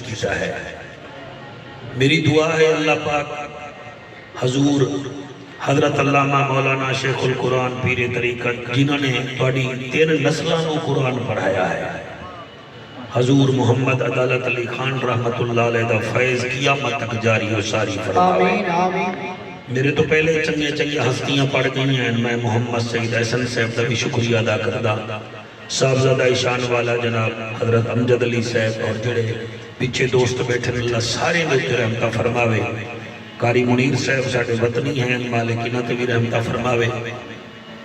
کیتا ہے۔ میری دعا ہے اللہ پاک حضور حضرت علامہ مولانا شیخ القرآن پیر طریقت جنہوں نے تھوڑی 13 نسلوں کو قرآن پڑھایا ہے، حضور محمد عدالت علی خان رحمت اللہ علیہ دا فیض قیامت تک جاری و ساری فرماوے۔ میرے تو پہلے چنگے چنگے ہستیاں پڑھ گئی ہیں، میں محمد سید احسن صاحب دا بھی شکریہ ادا کردہ، صاحبزادہ شان والا جناب حضرت امجد علی صاحب اور جڑے پیچھے دوست بیٹھے اللہ سارے دے رحمتہ فرماوے۔ قاری منیر صاحب ساڑھے وطنی ہیں، مالکینہ تے بھی رحمتہ فرماوے۔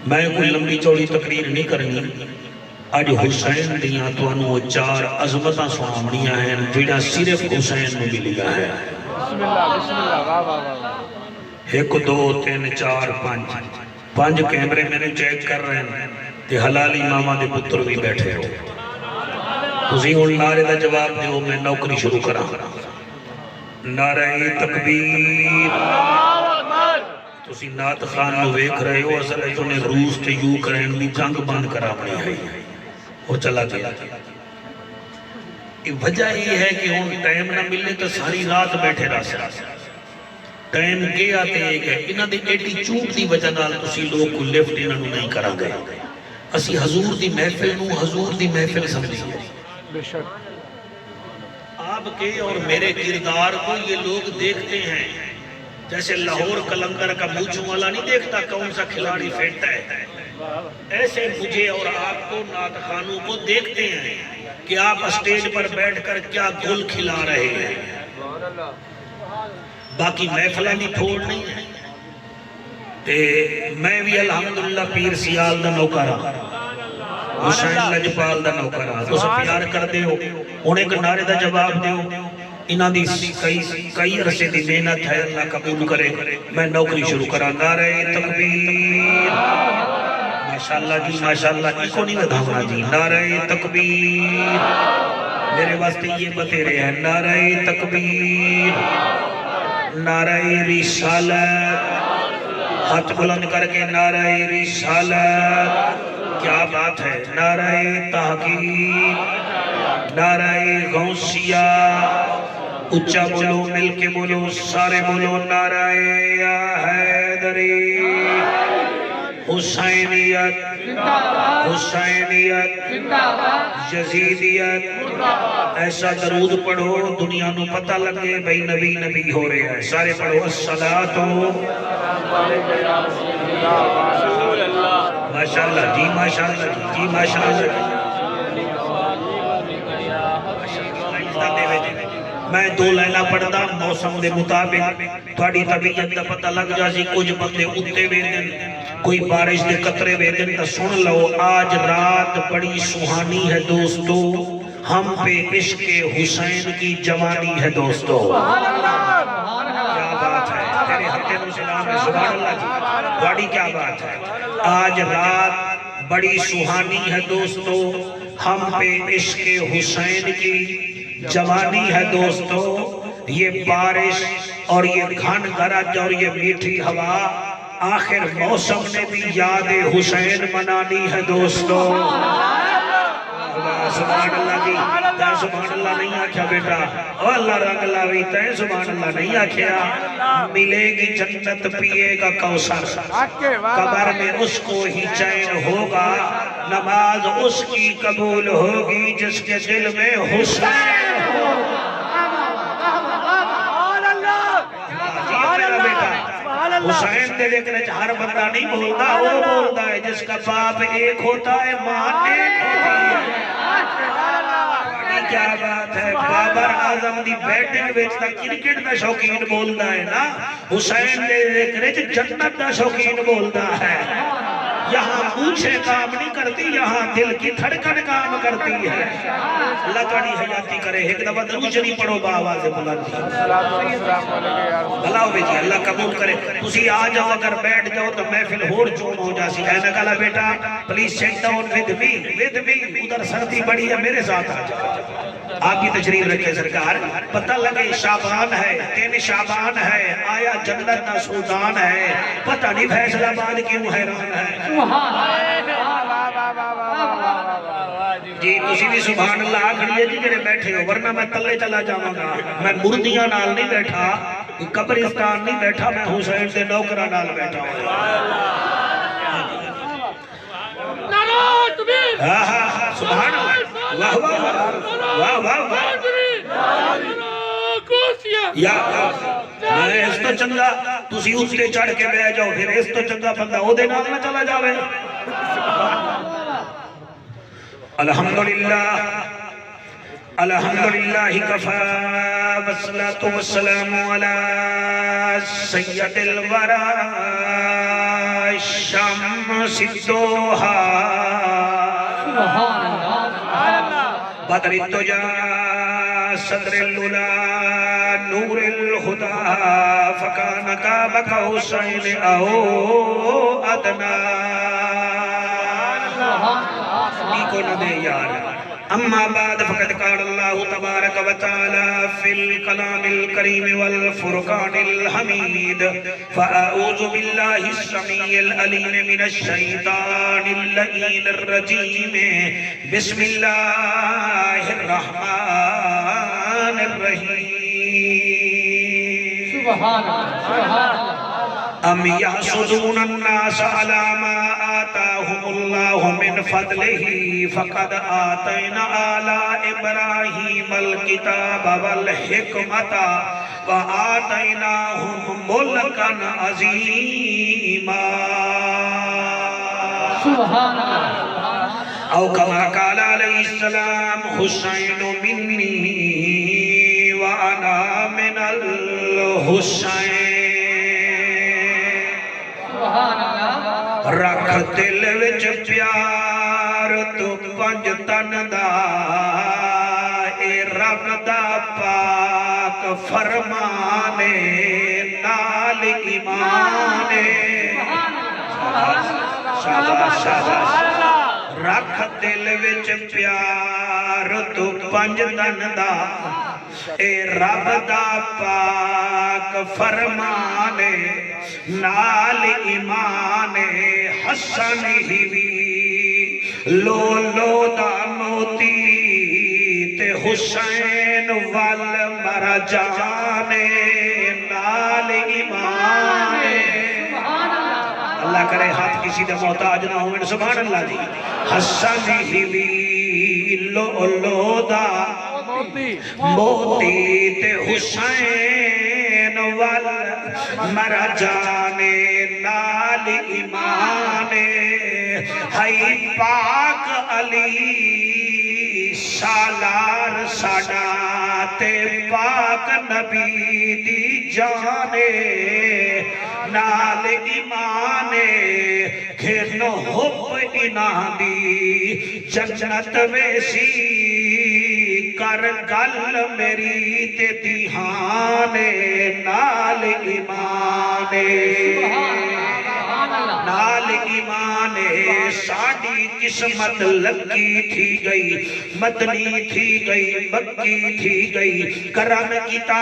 میں کوئی لمبی چوڑی تقریر نہیں کرنی، آج حسین دیاں تو انہوں 4 عظمتاں سوامنیاں ہیں جڑا صرف حسین میں ملیا ہے۔ بسم اللہ واہ واہ واہ۔ 1 2 3 4 5 کیمرے میں نے چیک کر رہے ہیں تے حلالی ماما دے پتر بھی بیٹھے ہو۔ تسی ان نعرے دا جواب دیو میں نوکری شروع کرا۔ نعرہ تکبیر۔ تسی نعت خان نو ویکھ رہے ہو، اصل ہے تو نے روس تے یوکرین دی جنگ بند کرا اپنی ہے وہ چلا گیا۔ وجہ یہ ہے کہ ہون ٹائم نہ ملے تو ساری رات بیٹھے رہ سکتے، ٹائم کے آتے ایک ہے انہاں دے ایٹیچیوڈ دی وجہ نال تسی لوگ کو لیفٹ انہاں نو نہیں کرا گئے۔ اسی حضور دی محفل نو حضور دی محفل سمجھیے۔ بے شک آپ کے اور میرے کردار کو یہ لوگ دیکھتے ہیں جیسے لاہور کلندر کا موچوں والا نہیں دیکھتا کون سا کھلاڑی فٹ ہے، ایسے مجھے اور آپ کو نعت خانوں کو دیکھتے ہیں کہ آپ اسٹیج پر بیٹھ کر کیا گل کھلا رہے ہیں۔ باقی محفلہ بھی تھوڑ نہیں ہے۔ میں بھی الحمدللہ پیر سیال دا نوکرہ، حسین لجپال دا نوکرہ، تو سب پیار کر دے ہو انہیں ایک نعرے دا جواب دے ہو۔ انہاں دی کئی عرصے دی محنت ہے، اللہ قبول کرے۔ میں نوکری شروع کرا۔ نعرہ تکبیر۔ ماشاءاللہ جی ماشاءاللہ، ایک نہیں ودھاؤنا جی۔ نعرہ تکبیر۔ میرے واسطے یہ بتیرے ہیں۔ نعرہ تکبیر، نعرہ رسالت، ہاتھ بلند کر کے نعرہ رسالت۔ کیا بات ہے۔ نعرہ تحقیق، نعرہ غوثیہ، اچھا بولو، مل کے بولو، سارے بولو۔ نعرہ حیدری، حسینیت، حسینیت، یزیدیت۔ ایسا درود پڑھو دنیا نو پتہ لگے بھئی نبی نبی ہو رہے ہیں۔ سارے پڑھو الصلاۃ۔ ماشاءاللہ جی ماشاءاللہ جی ماشاءاللہ۔ میں 2 لائنہ پڑھدا موسم دے مطابق تھوڑی طبیعت دا پتہ لگ جاسی۔ کچھ بندے اٹھتے ویندن، کوئی بارش دے قطرے ویندن، تو سن لو آج رات بڑی سہانی ہے دوستو، ہم پہ عشق حسین کی جوانی ہے دوستو۔ کیا بات ہے، تیرے حق میں سلام ہے، سبحان اللہ جی، بڑی کیا بات ہے۔ آج رات بڑی سہانی ہے دوستو، ہم پہ عشق حسین کی جوانی ہے دوستو۔ یہ بارش اور یہ گھن گرج اور یہ میٹھی ہوا، آخر موسم نے بھی یاد حسین منانی ہے دوستو۔ سبحان اللہ جی، تین سبحان اللہ نہیں آکھیا بیٹا، او اللہ رنگ لاوی، تین سبحان اللہ نہیں آکھیا۔ ملے گی جنت پیے گا کوثر، قبر میں اس کو ہی چین ہوگا، نماز اس کی قبول ہوگی جس کے دل میں حسین ہوگا۔ حسین دے لیکن ہر بندہ نہیں بولتا، وہ بولتا ہے جس کا باپ ایک ہوتا ہے، ماں ایک ہوتی ہے۔ کیا بات ہے، بابر اعظم دی بیٹنگ ویچتا کرکٹ دا شوقین بولتا ہے نا، حسین دے لیکن جنت دا شوقین بولتا ہے۔ یہاں پوچھے کام نہیں کرتی، یہاں دل کی دھڑکن کام کرتی ہے۔ اللہ تعالی حیاتی کرے، ایک دفعہ درود شریف پڑھو باآواز بلند۔ بھلا ہوئے جی، اللہ قبول کرے۔ تسی آ جاؤ، اگر بیٹھ جاؤ تو محفل ہور جوم ہو جاسی۔ کہنا کہلا بیٹا please sit down with me, ادھر سردی بڑی ہے، میرے ساتھ آ جاؤ۔ آپ کی تشریف رکھے سرکار، پتہ لگے شعبان ہے، 3 شعبان ہے، آیا جنت دا سلطان ہے، پتہ نہیں فیصلہ باد کیوں حیران ہے۔ جی تسی بھی سبحان اللہ آکھڑیے جی جڑے بیٹھے ہو، ورنہ میں تلے چلا جاواں گا. میں مردیاں نال نہیں بیٹھا، قبرستان نہیں بیٹھا، میں حسین دے نوکراں نال بیٹھا ہوں. ہاں ہاں ہاں سبحان اللہ، واہ واہ واہ واہ واہ. یا میں اس تو چنگا تسی اس تے چڑھ کے بہ جاؤ، پھر اس تو چنگا بندہ او دے نال نہ چلا جاوے. الحمدللہ الحمدللہ کفا والصلاة والسلام علی سید الورا شمس الضحا بدر الدجا صدر العلا نور الہدا فکان قاب قوسین او ادنا. نیکو نہ دے یار. اما بعد فقد قال اللہ تبارک و تعالی فی الکلام الکریم والفرقان الحمید فاعوذ باللہ السمیع العلیم من الشیطان اللعین الرجیم بسم اللہ الرحمن الرحیم. سبحان اللہ. ام یحسدون الناس علی ما آتاہم اللہ من فضلہ فقد آتینا آل ابراہیم الکتاب والحکمت وآتیناہم ملکا عظیما. سبحان اللہ. او کما قال علیہ السلام حسین منی وانا من الحسین. رکھ دل وچ پیار تو پنج تن دا اے رب دا پاک فرمانے نال ایمانے. شاباش شاباش. رکھ دل وچ پیار تو پنج تن دا اے رب دا پاک فرمانے نال ایمانے. حسن ہی وی لو لو دا موتی تے حسین وال مرا جانے نال ایمانے. اللہ کرے ہاتھ کسی دے محتاج نہ ہوئے. سبحان اللہ جی. حسن ہی وی لو لو دا موتی تے حسین وال مرا جانے نال ایمانے. ہائی پاک علی سالار ساڈا تے پاک نبی دی جانے نال ایمانے. کھن حب انہاں دی جنت ویسی کر گل میری تے دیہانے نال ایمانے. نال ایمانے. ساڑی قسمت لکی تھی گئی، مدنی تھی گئی، مکی تھی گئی. کرم کیتا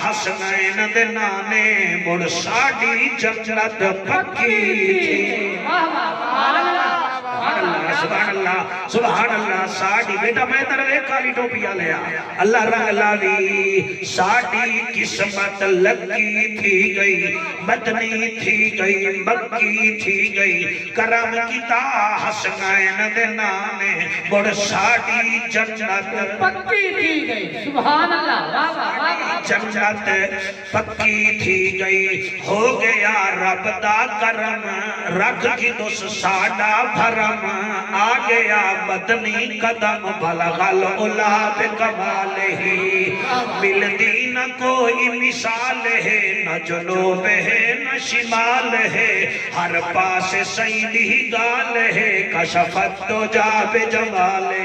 حسنین دے نانے مڑ ساڑی جنت پکی تھی. سبحان اللہ سبحان اللہ. ساڑی بیٹا میں تروے کالی ٹوپیاں لیا اللہ رنگ لاوی. ساڑی قسمت لکی تھی گئی، مدنی تھی گئی، مکی تھی گئی. کرم کیتا حسنین دے نانے مڑ ساڑی جنت پکی تھی گئی. سبحان اللہ. جنت پکی تھی گئی. ہو گیا رب دا کرم رکھ کی دوس ساڑا بھرم. آ گیا مدنی قدم بلغ العلا بکمالہ. ملتی نہ کوئی مثال ہے، نہ جنوب ہے نہ شمال ہے. ہر پاس سیدھی گال ہے، کشفت تو جا بجمالہ.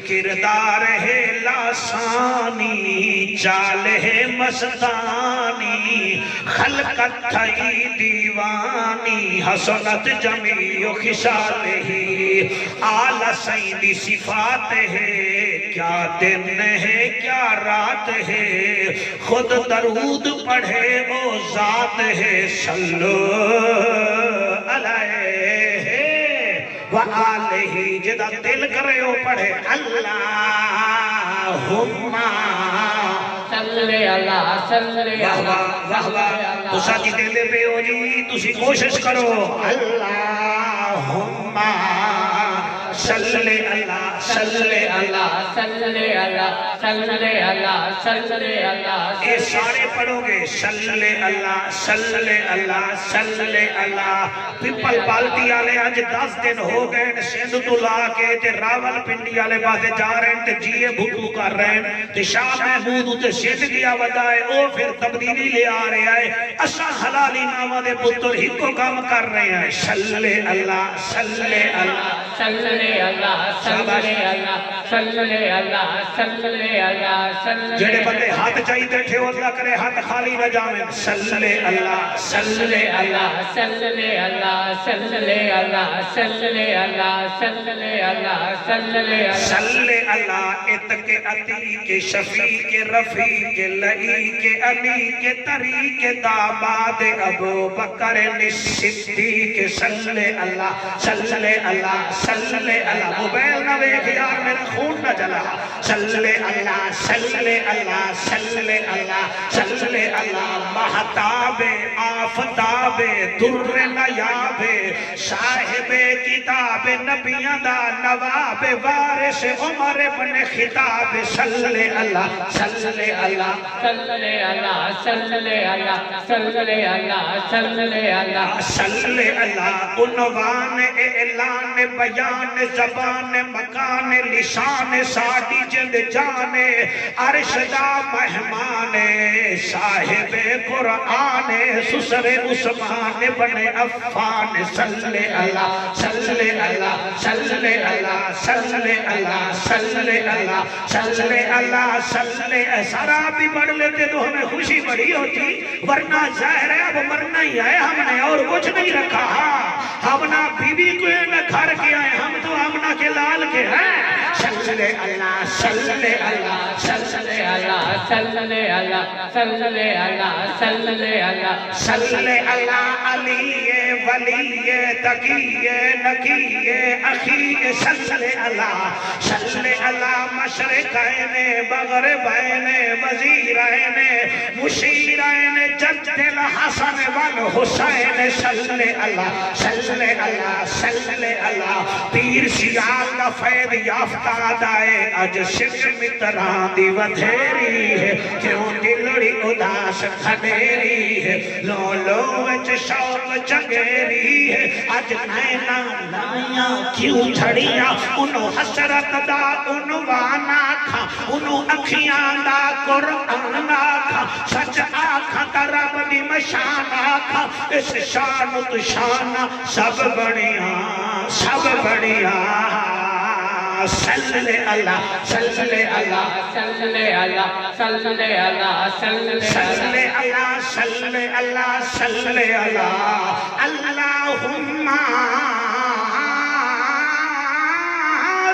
کردار ہے لاسانی، چال ہے مستانی. خلقت تھئی دیوانی، حسنت جمیع خصالہ. اعلی سیدی صفات ہے، کیا دن ہے کیا رات ہے. خود درود پڑھے وہ ذات ہے. صلو علیہ وآلہ جدا دل کرے ہو پڑھے اللہم صلی اللہ صلی واہ اللہ واہ واہ واہ تو ساتھی دے دے پہ ہو جی تسی کوشش کرو اللہم صلی اللہ صلی اللہ صلی اللہ صلی اللہ صلی اللہ اے سارے پڑھو گے صلی اللہ صلی اللہ صلی اللہ پپل پالٹی آلے آج 10 دن ہو گئے سندھ تو لا کے تے راول پنڈی آلے بازے جا رہے ہیں تے جیے بھٹو کر رہے ہیں تے شاہ محمود تے سندھ کیا ودائے او پھر تبدیلی لے آ رہے آئے اسا حلالی نامہ دے پتر ہی کو کام کر رہے ہیں صلی اللہ صلی اللہ صلی اللہ صلی اللہ صلی اللہ صلی اللہ صلی جڑے بندے ہاتھ چاہی بیٹھے ہو اللہ کرے ہاتھ خالی نہ جاویں صلی اللہ صلی اللہ صلی اللہ صلی اللہ صلی اللہ صلی اللہ صلی اللہ صلی اللہ اتک عتیق شفیق رفیق لعیق علیق طریق داماد ابو بکر صدیق صلی اللہ صلی اللہ صلی اللہ موبائل نہ دیکھ یار میرا خون نہ جلا صلی اللہ صلی اللہ صلی اللہ صلی اللہ مہتاب آفتاب در نیاب صاحب کتاب نبیان دا نواب وارث عمر بن خطاب صلی اللہ صلی اللہ صلی اللہ صلی اللہ صلی اللہ صلی اللہ صلی اللہ عنوان اعلان بیان زبان مکان لسان ساڑی جند جان عرش دا مہمان صاحب قرآن سسر عثمان بن عفان صلی اللہ صلی اللہ صلی اللہ صلی اللہ صلی اللہ صلی اللہ صلی سارا بھی پڑھ لیتے تو ہمیں خوشی بڑی ہوتی ورنہ ظاہر ہے اب مرنا ہی ہے ہم نے اور کچھ نہیں رکھا ہم نہ بی بی کو نہ گھر کے آئے ہم تو آمنہ کے لال کے ہیں صلی اللہ صلی اللہ صلی اللہ صلی اللہ صلی اللہ صلی اللہ صلی اللہ علی ولی تقی نقی اخی صلی اللہ مشرقین مغربین وزیرین مشیرین جد الحسن والحسین صلی اللہ صلی اللہ صلی اللہ پیر سیال دا فید یافتہ دائے اج شک متران دی ودھیری ہے کیوں دلڑی اداس کھڑیری ہے لو لو وچ شوق چگیری ہے اج نینا لائیاں کیوں چھڑیاں انہوں حسرت دا عنوان آکھا انہوں اکھیاں دا قرآن آکھا سچ آکھا ترب دی مشان آکھا اس شان تو شان سب بڑیاں صلی اللہ صلی اللہ صلی اللہ صلی اللہ صلی صلی اللہ صلی اللہ صلی اللہ اللہم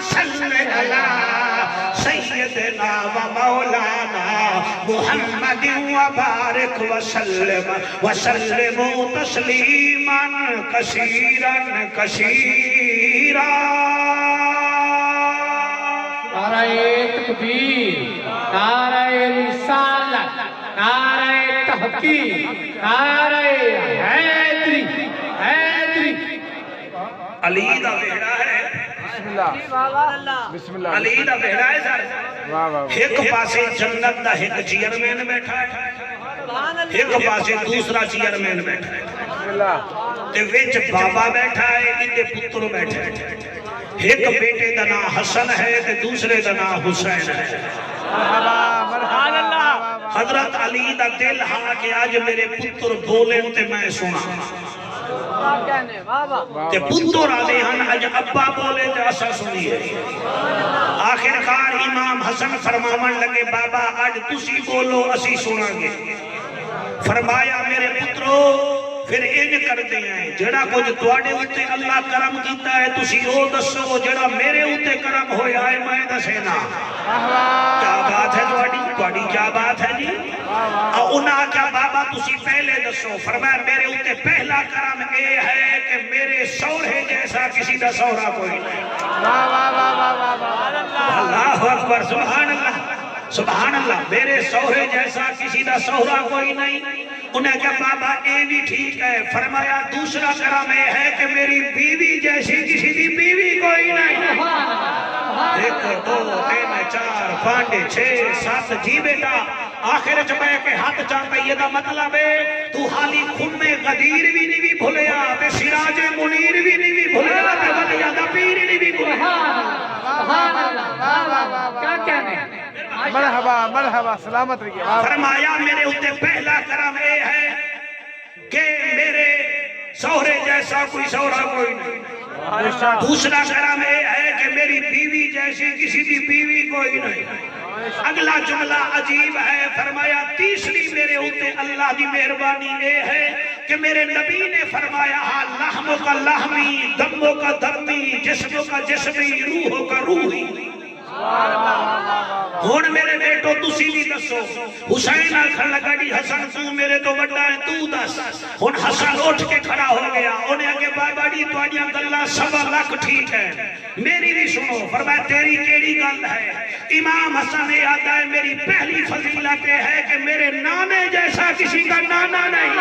صلی اللہ سیدنا و مولانا محمد وبارک وسلم تسلیما کثیرا کثیرا نعرہ تکبیر نعرہ رسالت نعرہ تحقیق نعرہ حیدری علی دا بیڑا ہے بسم اللہ علی دا بیڑا ہے سارے ایک پاسے جنت دا ایک چیئرمین بیٹھا ہے ایک پاسے دوسرا چیئرمین بیٹھا ہے تے وچ بابا بیٹھا ہے اندے پتر بیٹھا ہے ایک بیٹے دا نام حسن ہے تے دوسرے دا نام حسین ہے حضرت علی دا دل ہاں کہ آج میرے پتر بولیں تے میں سنا تے پتر آلے ہن آج ابا بولے تے اسا سنیے آخرکار امام حسن فرماون لگے بابا آج تسی بولو اسی سنا گے فرمایا میرے پترو پھر انج کرتے ہیں جڑا کچھ تواڈے اوتے اللہ کرم کیتا ہے تسی او دسو جڑا میرے اوتے کرم ہویا ہے میں دسینا کیا بات ہے تواڈی کیا بات ہے جی انہاں کیا بابا تسی پہلے دسو فرمایا میرے اوتے پہلا کرم اے ہے کہ میرے سوہرے جیسا کسی دا سوہرا کوئی نہیں اللہ اکبر سبحان اللہ میرے سوہرے جیسا کسی دا سوہرا کوئی نہیں انہیں کہا بابا اے بھی ٹھیک ہے فرمایا دوسرا کرم یہ ہے کہ میری بیوی جیسی کسی دی بیوی کوئی نہیں 1 2 3 4 5 6 7 جی بیٹا آخر چمائے کے ہاتھ چاہتا یہ دا مطلب ہے تو حالی خم غدیر بھی نہیں بھی بھولیا تے سراج منیر بھی نہیں بھی بھولیا تے ولیہ دا پیر نہیں بھی بھولیا سبحان اللہ کیا کہنے مرحبا سلامت رہیے فرمایا میرے ہوتے پہلا کرم اے ہے کہ میرے سوہرے جیسا کوئی سوہرا کوئی نہیں دوسرا کرم اے ہے کہ میری بیوی جیسی کسی دی بیوی کوئی نہیں اگلا جملہ عجیب ہے فرمایا تیسری میرے ہوتے اللہ دی مہربانی اے ہے کہ میرے نبی نے فرمایا لحموں کا لحمی دموں کا دمی جسموں کا جسمی روحوں کا روحی ہون میرے بیٹو تسی بھی دسو حسین آکھن لگا جی حسن تو میرے تو بڑا ہے تو دس ہون حسن اٹھ کے کھڑا ہو گیا انہیں آگے بابا جی تو آجیاں گلہ 1.25 لاکھ ٹھیک ہے میری بھی سنو فرمایا تیری کیڑی گل ہے امام حسن نے آتا ہے میری پہلی فضیلت ہے کہ میرے نانے جیسا کسی کا نانا نہیں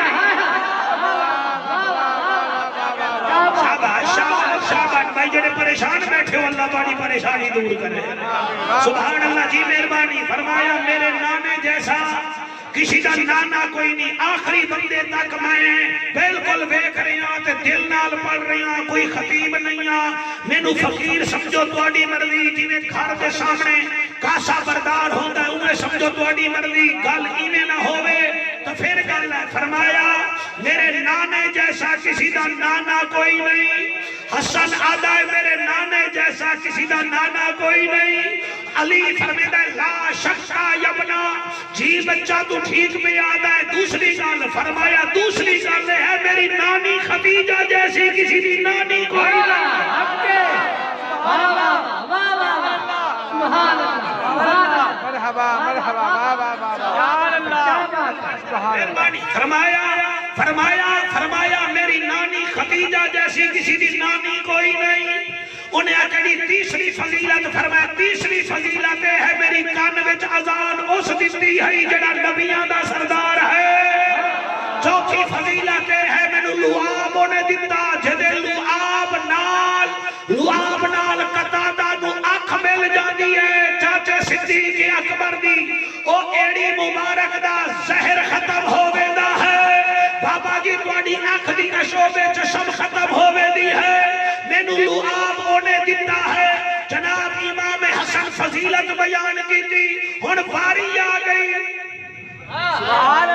شاباش بھائی جڑے پریشان بیٹھے ہو اللہ تاری پریشانی دور کرے سبحان اللہ جی مہربانی فرمایا میرے نانے جیسا کسی دا نانا کوئی نہیں آخری بندے تک میں بالکل بیک رہی ہوں تے دل نال پڑھ رہی ہوں کوئی خطیب نہیں ہوں مینو فقیر سمجھو تواڈی مرضی جی میں گھر دے سامنے کاسا بردار ہوتا ہے انہیں سمجھو تواڈی مرضی گل ایویں نہ ہوئے تو پھر گل ہے فرمایا میرے نانے جیسا کسی دا نانا کوئی نہیں حسن آدھا ہے میرے نانے جیسا کسی دا نانا کوئی نہیں علی فرمیدہ لا شکا یبنا جی بچہ تو ٹھیک میں آدھا ہے دوسری گل فرمایا دوسری گل ہے میری نانی خدیجہ جیسی کسی دی نانی کوئی نہیں فرمایا میری نانی خدیجہ جیسی کسی دی نانی کوئی نہیں انہیں اکڑی تیسری فضیلت فرمایا تیسری فضیلت ہے میری کان وچ اذان اس دیتی ہے جڑا نبیاں دا سردار ہے چوتھی فضیلت ہے مینوں لعاب انہیں دیتا جدے لعاب نال قطادہ نو اکھ مل جاندی ہے چاچے صدیق اکبر دی او ایڑی مبارک دا زہر ختم ہو ویندا ہے بابا جی تواڈی اکھ دی اشوبے چشم ختم ہو ویندی ہے مینوں لعاب انہیں دیتا ہے جناب امام حسن فضیلت بیان کی تھی ہن واری آ گئی سبحان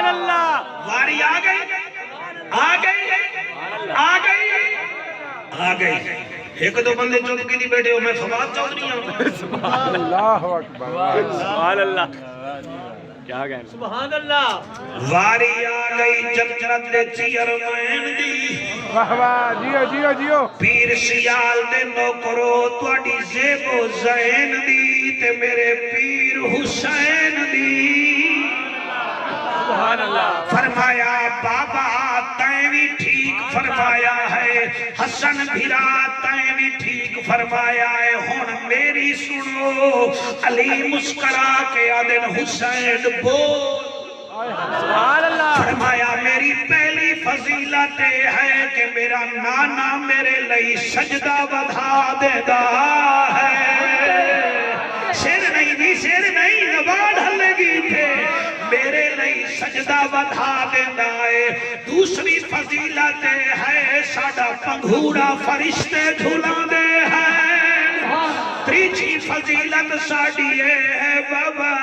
اللہ واری آ گئی ایک دو بندے چپ کی دی بیٹھے ہو میں فواد چودھری ہوں سبحان اللہ اکبر سبحان اللہ کیا کہنا سبحان اللہ واری آ گئی جنت دے چیئرمین دی واہ واہ جیو پیر سیال دے نوکرو تواڈی زیب و زین دی تے میرے پیر حسین دی سبحان اللہ فرمایا بابا تائیں بھی ٹھیک فرمایا ہے حسن بھیرا تائیں بھی ٹھیک فرمایا ہے ہون میری سنو علی مسکرا کے آدن حسین بول سبحان اللہ فرمایا میری پہلی فضیلت ہے کہ میرا نانا میرے لئی سجدہ بدھا دیتا ہے سر نہیں زبان ہلے گی تھے میرے لئی سجدہ بدھا دیتا ہے دوسری فضیلت ہے ساڈا پنگھوڑا فرشتے جھولا دے ہے تیسری فضیلت ساڈی ہے بابا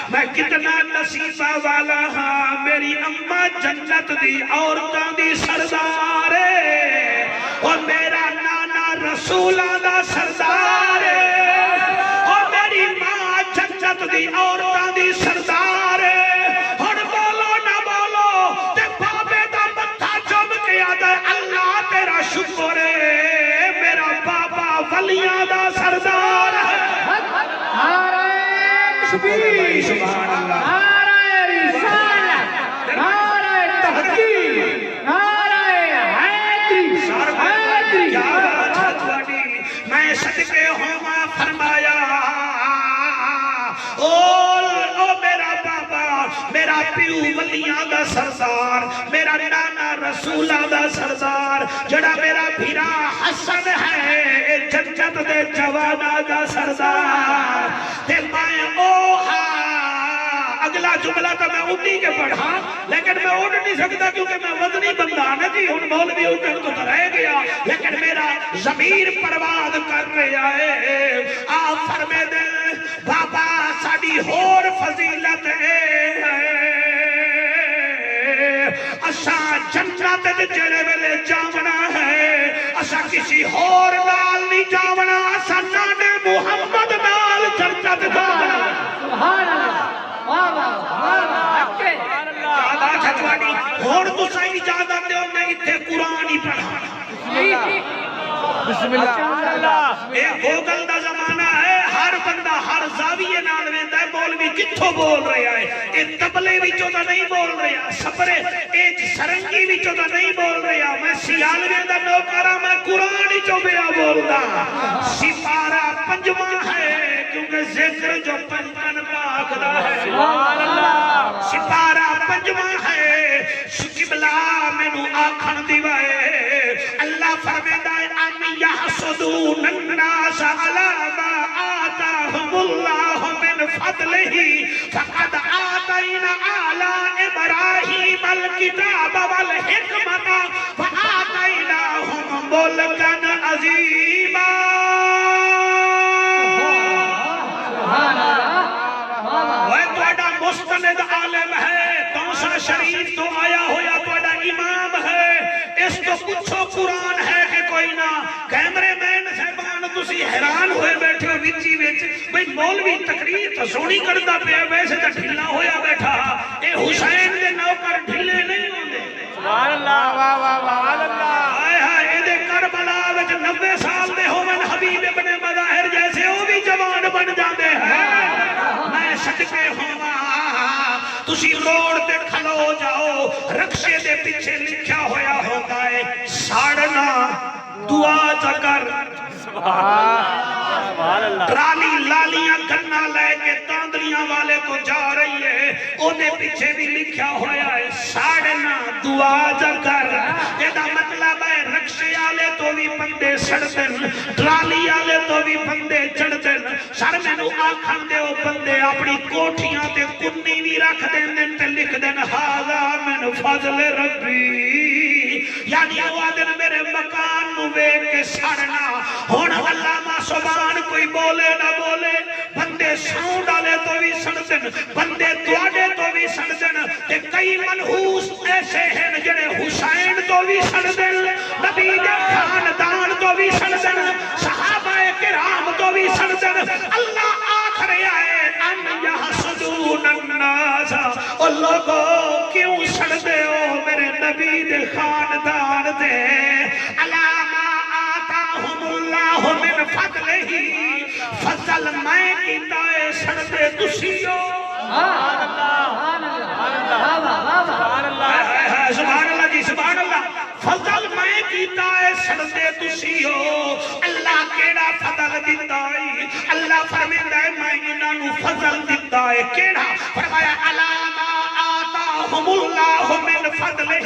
میں کتنا نصیبہ والا ہاں میری اماں جنت دی عورتاں دی سردار ہے اور میرا نانا رسولاں دا سردار ہے اور میری ماں جنت دی عورتاں دی سردار ہے ہن بولو نہ بولو تکبیر سبحان اللہ نعرہ رسالت نعرہ تحقیق نعرہ حیدری کیا بات ہے تھوڑی میں صدقے ہوں فرمایا او میرا بابا میرا پیو ولیاں دا سردار میرا نانا رسولہ دا سردار جڑا میرا بھیرا حسن ہے جنت دے جوانا دا سردار تے میں اوہا اگلا جملہ تو میں اٹھی کے پڑھا لیکن میں اٹھ نہیں سکتا کیونکہ میں وزنی بندہ نہ جی ہن مولوی اٹھن تو رہ گیا لیکن میرا ضمیر پرواز کر رہا ہے آپ فرمے دے بابا ساڈی ہور فضیلت ہے اساں جنت دے جڑے ویلے جاونا ہے اساں کسی ہور نال نہیں جاونا اساں نانے محمد نال جنت جاونا سبحان اللہ واہ واہ واہ بات ہے تھوڑی ہور تو صحیح اجازت دے میں اتنے قرآن ہی پڑھا بسم اللہ اے گوگل دا زمانہ ہے ہر بندہ ہر زاویے نال ویندا ہے مولوی کتھوں بول رہا ہے اے تبلے وچوں تا نہیں بول رہا سپرے اے سرنگی وچوں تا نہیں بول رہا میں سیالوے دا نوکرا میں قرآن ہی چوں پیا بولدا سپارہ پنجواں ہے کیونکہ ذکر جو پنجن پاک دا ہے سبحان اللہ سپارہ پنجواں ہے قبلہ مینوں آکھن دیوائے اللہ فرمیدا ہے ان یحسدون الناس علی ما آتاہم اللہ من فضلہ فقد آتینا آل ابراہیم الکتاب والحکمت وآتیناہم ملکا عظیما وہ توڑا مستند عالم ہے توسا شریف تو آیا ہویا توڑا امام ہے اس تو پچھو قرآن ہے کہ کوئی نہ کیمرے مین صاحبان تسی حیران ہوئے بیٹھے ہو وچی وچ بھئی مولوی تقریر تو سونی کردا پیا ویسے تو ڈھلا ہویا بیٹھا اے حسین دے نوکر ڈھلے نہیں ہوندے سبحان اللہ واہ واہ سبحان اللہ ہائے ہائے اے دے کربلا وچ 90 سال دے ہوون حبیب ابن مظاہر جیسے او بھی جوان بن جاندے ہیں میں صدقے ہوا تسی روڈ تے کھلو جاؤ رکشے دے پیچھے لکھیا ہویا ہوتا ہے ساڑنا دعا چکر سبحان اللہ ٹرالی لالیاں گنا لے کے تاندلیاں والے کو جا رہی ہے او دے پیچھے بھی لکھیا ہویا ہے ساڑنا دعا چکر یہ دا مطلب ہے رکشے آلے تو بھی بندے سڑتن ٹرالی آلے تو بھی بندے چڑتن سر میں نو آکھن دے او بندے اپنی کوٹھیاں تے کنی بھی رکھ دین تے لکھ دین ہاذا من فضل ربی یعنی وہ آدن میرے مکان نو وے کے سڑنا ہون علامہ سبحان کوئی بولے نہ بولے بندے ساؤں ڈالے تو بھی سڑتن بندے دوڑے تو بھی سڑتن تے کئی منحوس ایسے ہیں جنہیں حسین تو بھی سڑتن نبی دے خاندان تو بھی سڑتن صحابہ کرام تو بھی سڑتن اللہ آخر آئے ان یحسدون الناس اور لوگوں کیوں سڑتے ہو میرے نبی دے خاندان دے علامہ آتاہم اللہ من فضلہ فضل میں کیتا ہے سڑتے تسیو سبحان اللہ جی سبحان اللہ فضل میں کیتا ہے سڑتے تسیو اللہ کیڑا فضل دیتا ہے اللہ فرمیدہ ہے میں انہوں فضل دیتا ہے کیڑا فرمایا علامہ آتاہم اللہ من فضلہ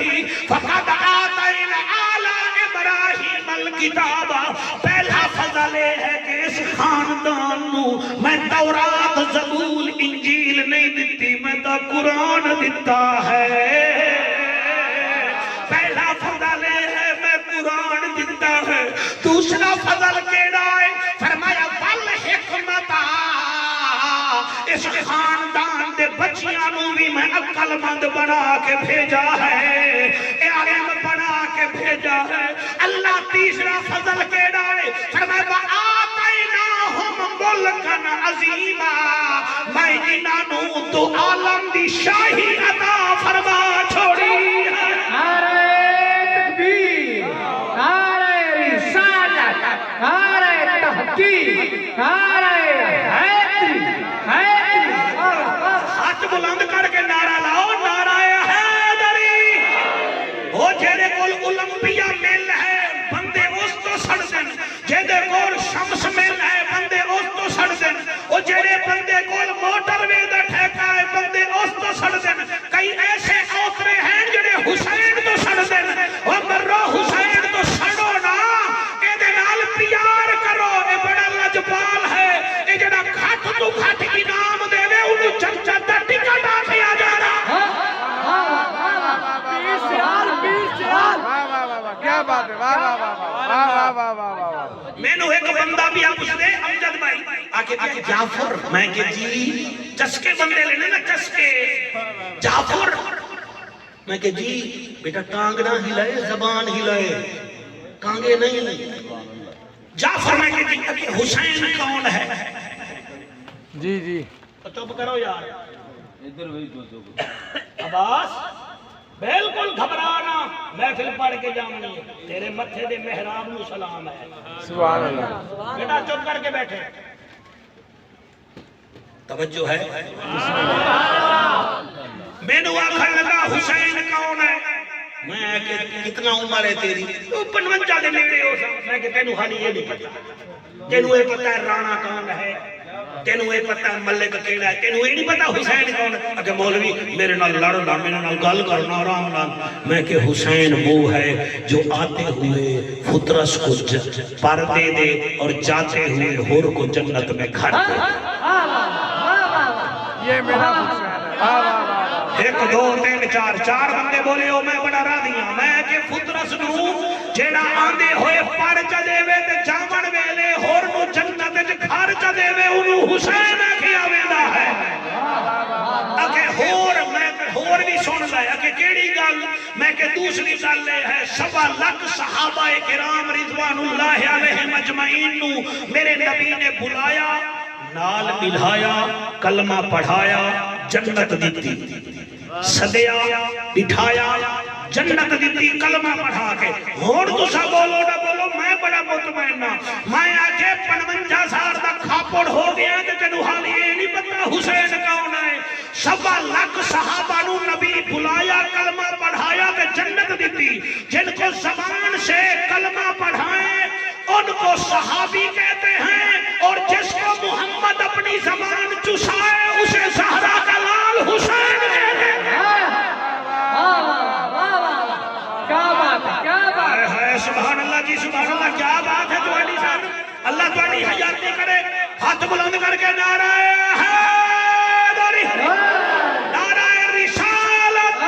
فقد آتینا آل ابراہیم الکتاب پہلا فضل ہے کہ اس خاندان نو میں تورات زبور انجیل نہیں دیتی میں تا قرآن دیتا ہے پہلا فضل ہے میں قرآن دیتا ہے دوسرا فضل کیڑا ہے فرمایا والحکمت اس خاندان دے بچیاں نو بھی میں عقل مند بنا کے بھیجا ہے علم بنا کے بھیجا ہے اللہ تیسرا فضل کیڑا ہے فرمایا وآتیناہم ملکا عظیما میں انہوں تو عالم دی شاہی عطا فرما چھوڑی ہے نعرہ تکبیر نعرہ رسالت نعرہ تحقیق نعرہ حیدری بات ہے، واہ واہ واہ واہ واہ واہ واہ واہ۔ میں نے ایک بندہ بھی آپ اس نے امجد بھائی آکے کہا جعفر، میں کہ جی چسکے بندے لینے نا چسکے جعفر، میں کہ جی بیٹا ٹانگ نہ ہلائے زبان ہلائے کانگے نہیں جعفر، میں کہ جی حسین کون ہے؟ جی جی چپ کرو یار عباس بالکل گھبرانا، محفل پڑھ کے جامنی ہے، تیرے متھے دے محراب نو سلام ہے، سبحان اللہ۔ بیٹا چپ کر کے بیٹھے، توجہ ہے؟ میں نے آخر لگا حسین کون ہے؟ میں کہ کتنا عمر ہے تیری؟ 55 دے نیڑے ہو سا، میں کہ تینوں حالی یہ نہیں پتا، تینوں یہ پتا ہے رانا کون ہے، تینوں یہ پتا ہے ملک کیڑا ہے، تینوں یہ نہیں پتا حسین کون ہے؟ اگر مولوی میرے نال لڑنا، میرے نال گل کرنا آرام نال، میں کہ حسین وہ ہے جو آتے ہوئے فطرس کو پردے دے اور جاتے ہوئے حور کو جنت میں گھر دے۔ یہ میرا حسین ہے، واہ واہ واہ۔ ایک دو تین چار، چار بندے بولے ہو، میں بڑا راضی ہوں، میں کہ فطرس نو جیڑا آندے ہوئے پڑ چا دے وے تے جامن ویلے ہور نو جنت وچ گھر چا دے وے انہوں حسین آکھیا ویندا ہے۔ اگے ہور بھی سن لے، اگے کیڑی گل؟ میں کہ دوسری گل یہ ہے 1.25 لاکھ صحابہ کرام رضوان اللہ علیہم اجمعین نو میرے نبی نے بلایا، نال ملایا، کلمہ پڑھایا، جنت دیتی، صدیا بٹھایا، جنت دیتی کلمہ پڑھا کے۔ ہون تو سا بولو نہ بولو، میں بڑا مطمئن ہوں، میں آکے 55 سال دا کھاپڑ ہو گیا کہ تینوں حال یہ نہیں پتا حسین کون ہے۔ 1.25 لاکھ صحابہ نو نبی بلایا، کلمہ پڑھایا تے جنت دیتی۔ جن کو زبان سے کلمہ پڑھائیں ان کو صحابی کہتے ہیں، اور جس کو محمد اپنی زبان چسائے اسے زہرا کا لال حسین کہتے ہیں۔ سبحان اللہ جی، سبحان اللہ، کیا بات ہے تمہاری ساتھ، اللہ تمہاری حیاتی کرے، ہاتھ بلند کر کے نعرہ حیدری، نعرہ رسالت،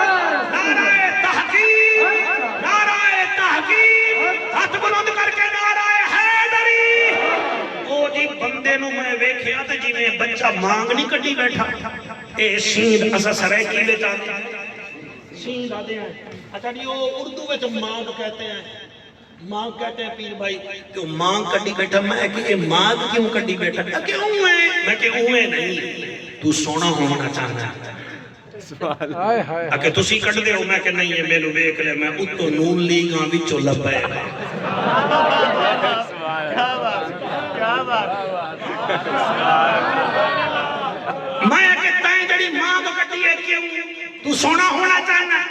نعرہ تحقیق، نعرہ تحقیق، ہاتھ بلند کر کے نعرہ حیدری۔ او جی بندے نو میں ویکھیا تے جی میں بچہ مانگ نہیں کٹی بیٹھا، اے سیند اسا سرے کی لے جاتے ہیں، سیند آدھے ہیں، اچھا جی وہ اردو میں تو مانگ کہتے ہیں، مانگ کہتے ہیں پیر بھائی، کہ مانگ کٹی بیٹھا، میں کہ مانگ کیوں کٹی بیٹھا؟ کہ اوے، میں کہ اوے نہیں، تو سونا ہونا چاہنا ہے۔ ہائے ہائے۔ اگر تسی کٹ دے ہو، میں کہ نہیں ہے، میں نو ویکھ لے، میں اتو نون لیگاں وچوں لبے گا۔ میں کہ تائیں جڑی مانگ کٹی ہے کیوں؟ تو سونا ہونا چاہنا ہے،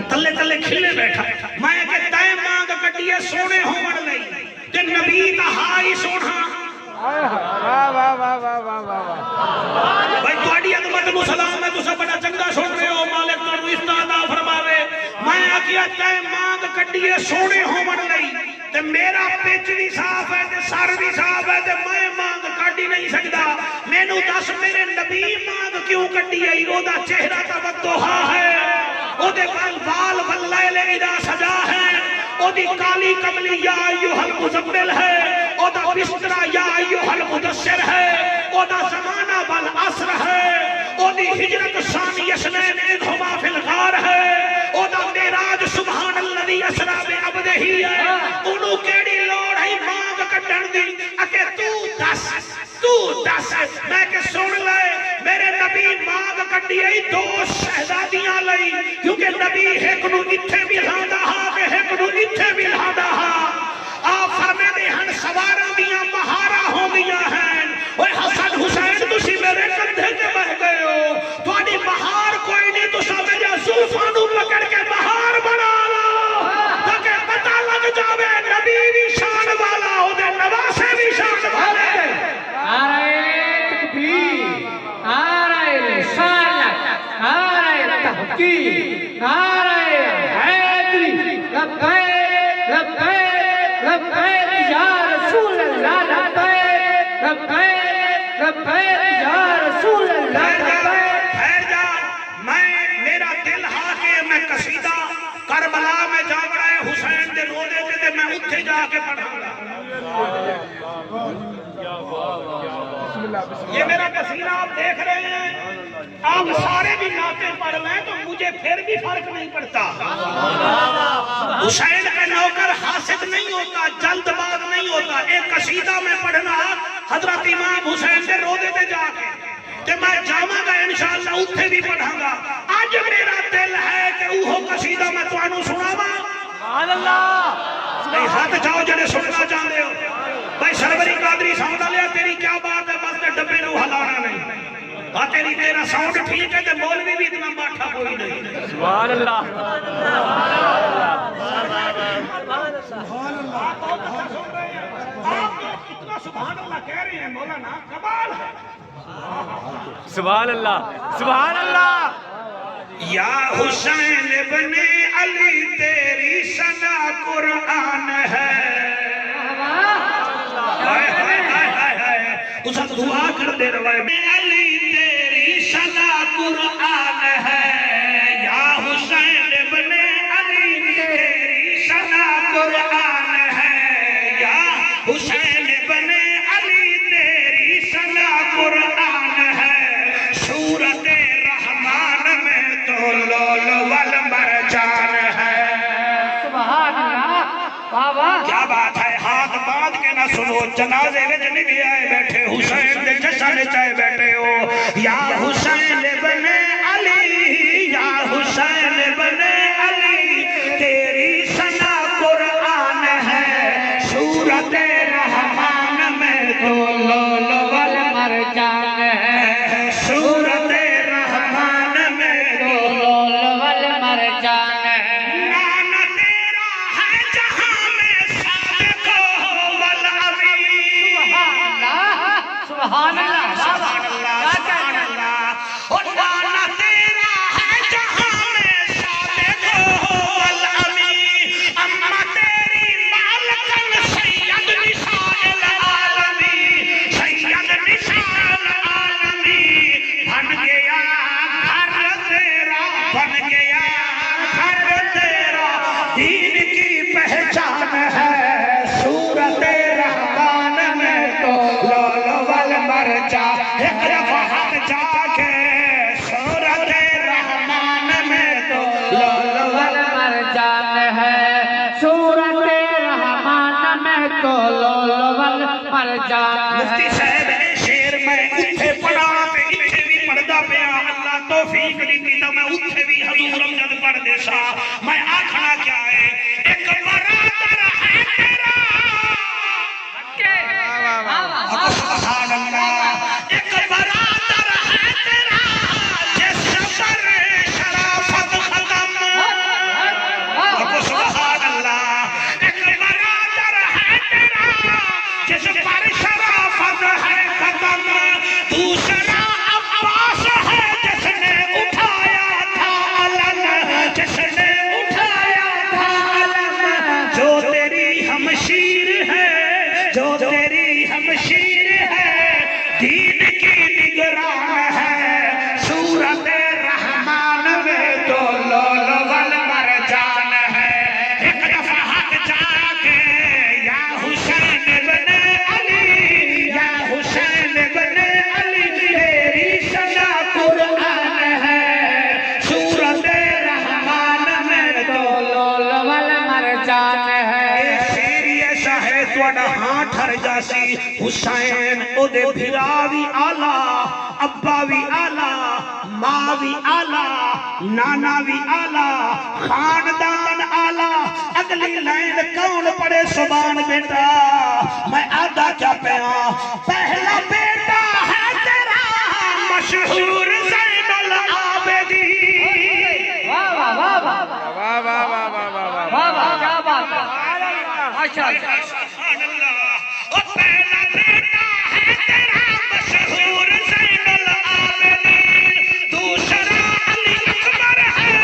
تلے تلے کھلے بیٹھا، میں کہ تائیں مانگ کٹی ہے سونے ہون لئی، کہ نبی دا ہائی سونا۔ واہ واہ واہ واہ واہ واہ۔ بھائی تواڈی عظمت نو سلام ہے، تساں بڑا چنگا سن رہے ہو، مالک تانوں استعدا فرماوے۔ میں آکھیا تائیں مانگ کٹی ہے سونے ہون لئی، تے میرا پیچ بھی صاف ہے تے سر بھی صاف ہے تے میں مانگ کٹ ہی نہیں سکدا۔ مینوں دس میرے نبی مانگ کیوں کٹی ہے؟ او دا چہرہ توضحا ہے، او دے وال واللیل اذا سجا ہے، او دی کالی کملی یا ایھا المزمل ہے، او دا بسترا یا ایھا المدثر ہے، او دا زمانہ والعصر ہے، او دی ہجرت ثانی اثنین اذ ھما فی الغار ہے، او دا معراج سبحان الذی اسری بعبدہ ہے۔ انہوں کیڑی لوڑ ہے مانگ کٹن دی؟ اکے تو دس، میں کہ سن لے، میرے نبی مانگ کٹی ہے 2 شہزادیاں لئی، کیونکہ نبی ایک نو اتھے بھی لاندا ہا تے ایک نو اتھے بھی لاندا ہا۔ آپ فرمے دے ہن سواراں دیاں مہارا ہوندیاں ہیں، اوے حسن حسین تسی میرے کندھے تے بہ گئے ہو، تواڈی مہار کوئی نہیں، تساں میرے زلفاں نو پکڑ کے مہار بنا لو، تاکہ پتہ لگ جاوے نبی بھی شان والا، او دے نواسے بھی شان والے۔ نعرہ تکبیر، نعرہ رسالت، نعرہ تحقیق، نعرہ حیدری، لبیک لبیک لبیک یا رسول اللہ، لبیک لبیک لبیک یا رسول اللہ، لبیک۔ ٹھہر جا، میرا دل ہا کے میں قصیدہ کربلا میں جا بڑا ہے حسین دے روزے کے کے پڑھاؤں گا. یہ میرا پسینہ آپ دیکھ رہے ہیں. آپ سارے بھی نعتیں پڑھ لیں تو مجھے پھر بھی فرق نہیں پڑتا. حسین کا نوکر حاسد نہیں ہوتا, جلد باز نہیں ہوتا. ایک قصیدہ میں پڑھنا حضرت امام حسین کے روضے تے جا کے کہ میں جاواں گا انشاءاللہ اتھے بھی پڑھاں گا. آج میرا دل ہے کہ وہ قصیدہ میں تانوں سناواں. سبحان اللہ. بھائی ہاتھ جاؤ جڑے سننا چاہتے ہو. بھائی سروری قادری ساؤنڈ لیا تیری کیا بات ہے, بس تے ڈبے نو ہلانا نہیں. ہاں تیری تیرا ساؤنڈ ٹھیک ہے تے مولوی بھی اتنا باٹھا کوئی نہیں. سبحان اللہ. آپ جو اتنا سبحان اللہ کہہ رہے ہیں مولانا, کمال ہے. سبحان اللہ. سبحان اللہ. یا حسین ابن علی تیری ثنا قرآن ہے. ہائے ہائے ہائے ہائے ہائے, اس دعا کر دے روائے. علی تیری ثنا قرآن ہے. یا حسین ابن علی تیری ثنا قرآن ہے. یا حسین ابن علی تیری ثنا قرآن ہے. سورت رحمان میں تو لول والمرجان ہے. سبحان اللہ. واہ واہ. کیا بات ہے, ہاتھ باندھ کے نہ سنو. جنازے وچ نہیں بھی آئے بیٹھے, حسین دے جشن چائے بیٹھے ہو. یا حسین ابن علی, یا حسین ابن علی تیری ثنا قرآن ہے. سورت رحمان میں تو لول والمرجان ہے. سورت رحمان میں تو لول والمرجان ہے. نام تیرا ہے جہاں میں صادق والامین. سبحان اللہ. سبحان اللہ, سبحان اللہ. اور نانا تیرا ہے جہاں میں صادق والامین. اما تیری مالکن سید نساء العالمین. سید نساء العالمین. بن گیا گھر تیرا, بن گیا گھر تیرا, دین کی پہچان ہے. سورت رحمان میں تو لول والمرجان. ایک دفعہ ہاتھ جا کے سورت رحمان میں تو لول والمرجان ہے. سورت رحمان میں تو لول والمرجان مفتی ہے. صاحب اے شیر میں اتھے پڑھا تے اتھے بھی پڑھدا پیا. اللہ توفیق دیتی تا میں اتھے بھی حضور امجد پڑھ دے سا. میں آکھنا کیا ہے, ایک برادر ہے تیرا. سبحان اللہ. ایک برادر ہے تیرا جس پر شرافت ختم. سبحان اللہ. ایک برادر ہے تیرا جس پر شرافت ہے ختم. دوسرا عباس ہے جس نے اٹھایا تھا علم, جس نے اٹھایا تھا علم. جو تیری ہمشیر ہے, جو تیری ہمشیر ہے, دین کی نگران ہے. سورت رحمان میں تو لول والمرجان ہے. ایک دفعہ ہاتھ جا کے یا حسین ابن علی, یا حسین ابن علی تیری ثنا قرآن ہے. سورت رحمان میں تو لول والمرجان ہے. شیری ایسا ہے تواڈا ہاں ٹھر جاسی. حسین او دے بھرا وی آلہ, ابا وی آلہ, ماں وی آلہ, نانا وی آلہ, خاندان آلہ. اگلی لائن کون پڑے سبحان بیٹا. میں آدھا کیا پیا, پہلا بیٹا ہے تیرا مشہور زین العابدین. واہ واہ واہ واہ. واہ واہ واہ واہ واہ. واہ واہ. کیا بات ہے. ماشاء اللہ. سبحان اللہ. اور پہلا بیٹا ہے تیرا مشہور زین العابدین. دوسرا علی اکبر ہے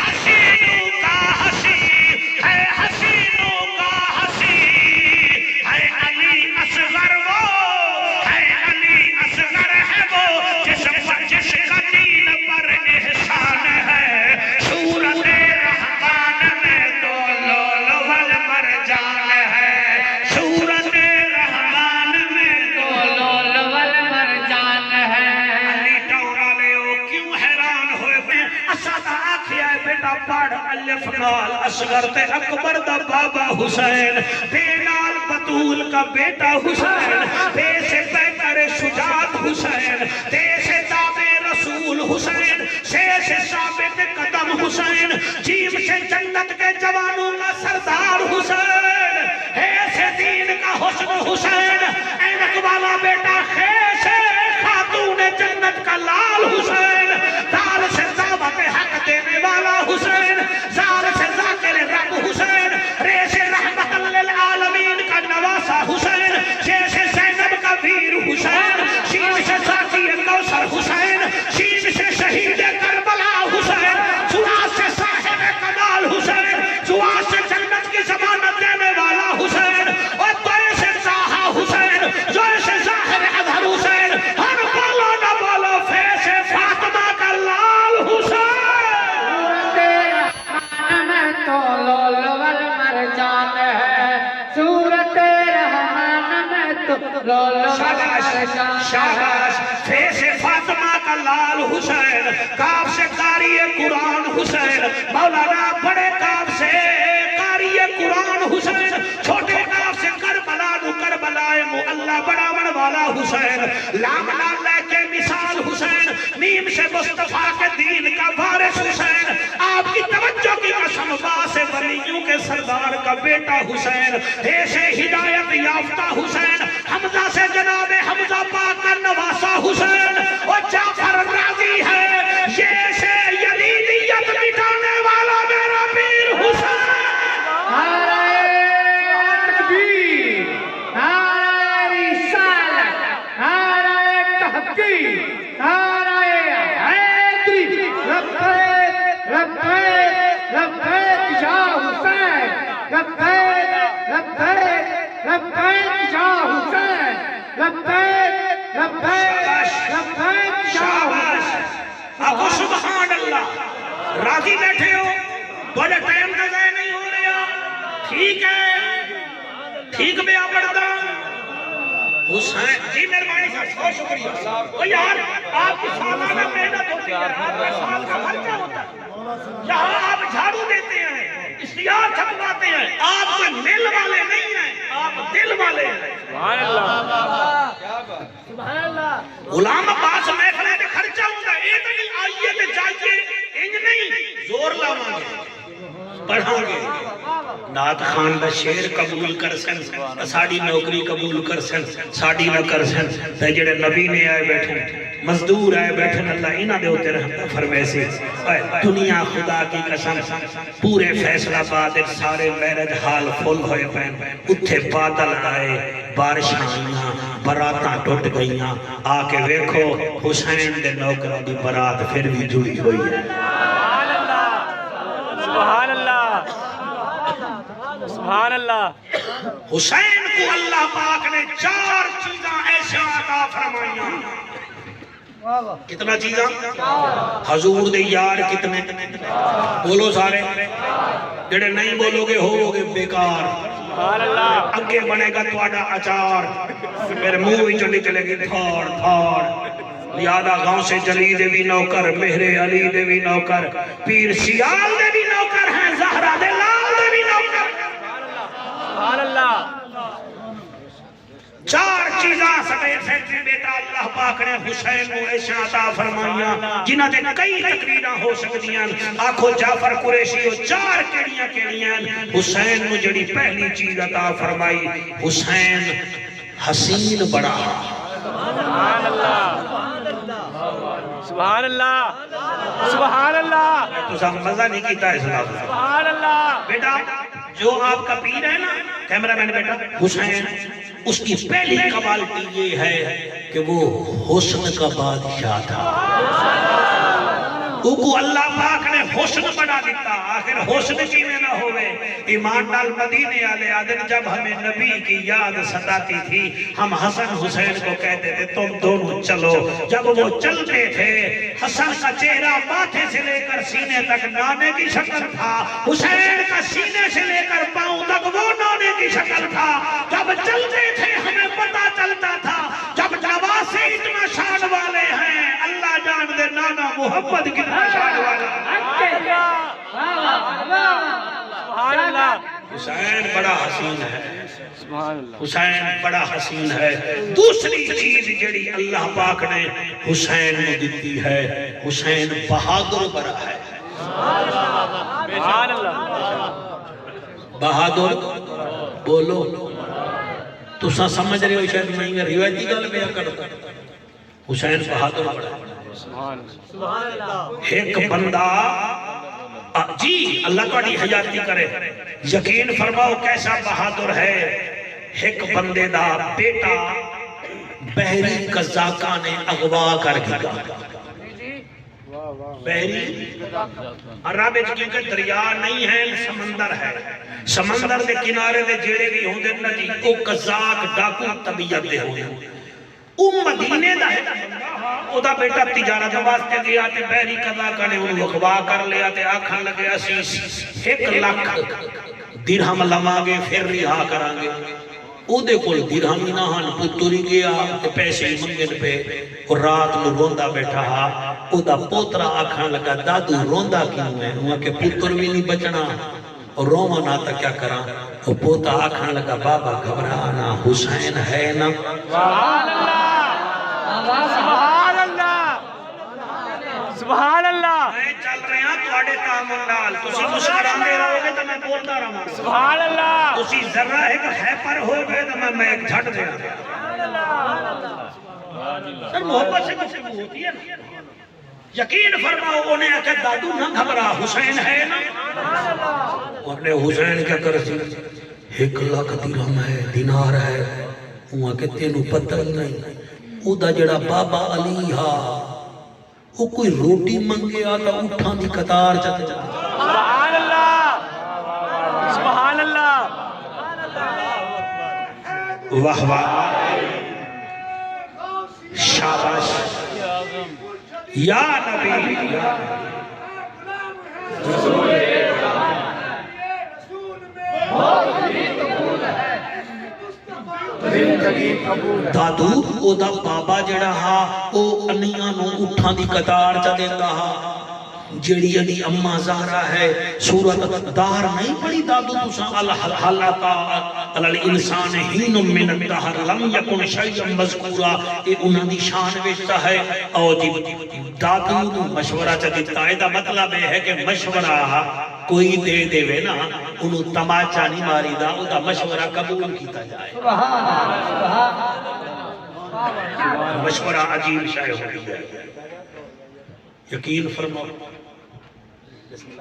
حسینوں کا حسین, ہے حسینوں کا حسین. ہے علی اصغر, وہ ہے علی اصغر ہے وہ جس کا دین پر احسان ہے. سورت رحمان میں تو لول والمرجان بیٹا پڑھ الف نال اصغر تے اکبر دا بابا حسین، بے نال بطول کا بیٹا حسین، بے سے پیکر شجاعت حسین، تے سے دامے رسول حسین، سے ثابت قدم حسین، جیم سے جنت کے جوانوں کا سردار حسین، ہے سے دین کا حسن حسین، اینک والا بیٹا خے سے خاتون جنت کا لال حسین، دال سے دعوت حق دینے والا حسین، زال سے ذاکر رب حسین، رے سے رحمت للعالمین کا نواسا حسین، شے سے زینب کا ویر حسین، شین سے ساقی کوثر حسین، شین سے شہید کربلا حسین، سواس سے صاحب کمال حسین، سواس سے جنت کی ضمانت دینے والا حسین، اور توئے سے زاہا حسین، جوئے سے ظاہر اظہر حسین، ہر بولو نہ بولو فے سے فاطمہ کا لال حسین۔ میں تو لولو والمرجان ہے، سورت رحمان میں تو لولو والمرجان ہے، شاباش فے سے فاطمہ کا لال حسین، کاف سے قاری قرآن حسین، مولانا بڑے کاف سے قاری قرآن حسین، چھوٹے کاف سے کربلا نو کربلائے معلّہ بڑھاون والا حسین، لام لام لے کے مثال حسین، میم سے مصطفیٰ کے دین کا وارث حسین، آپ کی توجہ کی قسم باس ولیوں کے سردار کا بیٹا حسین، ہے سے ہدایت یافتہ حسین، حمزہ سے جناب حمزہ پاک کا نواسا حسین، اور جعفر راضی ہے یہ سے یزیدیت مٹانے والا میرا پیر حسین۔ نعرہ تکبیر، نعرہ رسالت، نعرہ تحقیق، نعرہ حیدری، لبیک لبیک لبیک یا حسین، لبیک لبیک لبیک یا حسین، لبیک لبیک لبیک یا حسین۔ آقا سبحان اللہ، راضی بیٹھے ہو، بڑے ٹائم کا ضائع نہیں ہو رہا، ٹھیک ہے، ٹھیک میں آپ پڑھتا حسین جی مہربانی صاحب بہت شکریہ۔ او یار آپ کی سالانہ محنت ہوتی ہے، آپ کا سال کا خرچہ ہوتا ہے، یہاں آپ جھاڑو دیتے ہیں، اشتہار چھپواتے ہیں، آپ کوئی مل والے نہیں ہیں، آپ دل والے ہیں۔ سبحان اللہ، سبحان اللہ۔ غلام عباس محفلیں تے خرچہ ہوتا ہے، ایک نہیں آئیے تے جائیے، انج نہیں زور لاواں گے پڑھاں گے، نات خان دا شعر قبول کر سن، ساڑی نوکری قبول کر سن، ساڑی نہ کر سن، تے جڑے نبی نے آئے بیٹھے مزدور آئے بیٹھے اللہ انہاں دے ہوتے رحمت فرمائے سے، دنیا خدا کی قسم پورے فیصلہ آباد سارے میرج حال فل ہوئے پین، اتھے بادل آئے، بارش آئیاں، براتاں ٹوٹ گئیاں، آکے ویکھو حسین دے نوکروں دی برات پھر بھی جڑی ہوئی ہے۔ سبحان اللہ، سبحان اللہ۔ حسین کو اللہ پاک نے 4 چیزاں ایسے عطا فرمائیاں۔ کتنا چیزاں؟ حضور دے یار کتنے؟ بولو سارے، جڑے نہیں بولو گے ہو گے بیکار، سبحان اللہ، اگے بنے گا تواڈا اچار، میرے منہ وچوں نکلے گی تھوڑ تھوڑ۔ لہذا گاؤں سے جلی دے بھی نوکر، مہر علی دے بھی نوکر، پیر سیال دے بھی نوکر ہیں، زہرا دے لال دے بھی نوکر۔ سبحان اللہ۔ 4 چیزاں سٹے سیٹری بیٹا اللہ پاک نے حسین کو ایسا عطا فرمائیاں جنہاں دے کئی تقریرہ ہو سکتیاں۔ آکھو جعفر قریشی ہو 4 کیڑیاں حسین کو جڑی پہلی چیز عطا فرمائی، حسین حسین بڑا۔ سبحان اللہ، سبحان اللہ، سبحان اللہ، تو سب مزہ نہیں کیتا ہے اسلام۔ سبحان اللہ۔ بیٹا جو آپ کا پیر ہے نا کیمرہ مین بیٹا حسین، اس کی پہلی کوالٹی یہ ہے کہ وہ حسن کا بادشاہ تھا۔ کو اللہ پاک نے حسن بنا دیتا، آخر حسن کی میں نہ ہوئے۔ ایمان نال مدینے آلے آدن جب ہمیں نبی کی یاد ستاتی تھی، ہم حسن حسین کو کہتے تھے تم دونوں چلو۔ جب وہ چلتے تھے حسن کا چہرہ ماتھے سے لے کر سینے تک نانے کی شکل تھا، حسین کا سینے سے لے کر پاؤں تک وہ نانے کی شکل تھا۔ جب چلتے تھے ہمیں پتہ چلتا تھا جب نواسے اتنا شان والے ہیں، اللہ جان دے نانا محمد کتنا شان والا ہے۔ سبحان اللہ حسین بڑا حسین ہے، سبحان اللہ حسین بڑا حسین ہے۔ دوسری چیز جڑی اللہ پاک نے حسین کو دیتی ہے، حسین بہادر بڑا ہے۔ سبحان اللہ بہادر بولو تو سمجھ رہے ہو، شاید میں روایتی گل بیان کرتا، حسین بہادر بڑا ہے۔ سبحان اللہ ایک بندہ جی اللہ تہاڈی حیاتی کرے، یقین فرماؤ کیسا بہادر ہے۔ ایک بندے دا بیٹا بحری قزاقاں نے اغوا کر گیا، بحری عرب وچ کیونکہ دریا نہیں ہے سمندر ہے، سمندر دے کنارے دے جڑے بھی ہوندے نا جی او قزاق ڈاکو طبیعت دے ہوندے، او مدینے دا ہے او دا بیٹا تجارت واسطے گیا تے بحری قزاقاں نے انہوں اغوا کر لیا تے آکھن لگے اسی 1 لاکھ درہم لواں گے پھر رہا کران گے۔ او دے کول درہم ہی نہ ہن، پتر ہی گیا تے پیسے ہی منگن پہ، اور رات نو روندا بیٹھا ہا۔ او دا پوترا آکھن لگا دادو روندا کیوں ہے؟ انہوں کہ پتر بھی نہیں بچنا اور روما نہ تا کیا کراں؟ اور پوتا آکھن لگا بابا گھبرانا حسین ہے نا۔ سبحان اللہ سبحان اللہ سبحان اللہ میں چل رہے ہیں تواڈے تعامل نال، تسی مسکراندے رہو گے تے میں بولدا رہاں، سبحان اللہ تسی ذرا ایک ہیپر ہو گئے تو میں میک جھٹ دیا۔ سر محبت سے گفتگو ہوتی ہے نا، یقین فرماؤ انہیں کہ دادو نہ گھبرا حسین ہے نا۔ اور نے حسین کیا کر سی 1 لاکھ درہم ہے دینار ہے، وہاں کہ تینوں پتہ ہی نہیں، او دا جڑا بابا علی ہا وہ کوئی روٹی منگے آتا اٹھان دی قطار چاہتے جاتا۔ سبحان اللہ سبحان اللہ واہ واہ شاباش یا نبی دادو او دا بابا جڑا ہا او انیاں نو اٹھان دی قطار چا دیتا ہا، جڑی علی اممہ زہرہ ہے سورت دار نہیں پڑھی دادو تسا الحلقہ الانسان ہین من الدہر لم یکن شیئا مذکورا، اے انہاں دی شان ویچتا ہے۔ او جی دادو نو مشورہ چا دیتا ہے، دا مطلب ہے کہ مشورہ کوئی دے دے وے نا انہوں تماچا نہیں ماری دا، او دا مشورہ قبول کیتا جائے۔ مشورہ عجیب شائع ہو گیا، یقین فرماؤ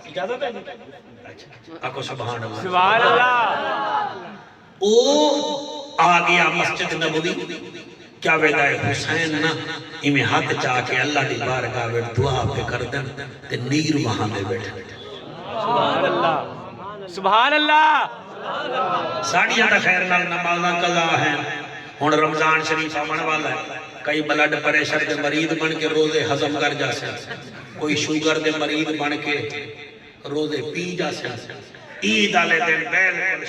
اجازت ہے آکو سبحان اللہ سبحان اللہ او آگیا مسجد نبوی کیا ویدہ حسین نا ہمیں ہاتھ چاہ کے اللہ دی بارگاہ ویڈ دعا پہ کر دیں تے نیر وہاں دے بیٹھے سبحان اللہ سبحان اللہ ساڑیاں دا خیر نال نمازاں قضا ہیں، ہن رمضان شریف آمن والا ہے، کئی بلڈ پریشر دے مریض بن کے روزے ہضم کر جا سے، کوئی شوگر دے مریض بن کے روزے پی جا سے، عید آلے دن بالکل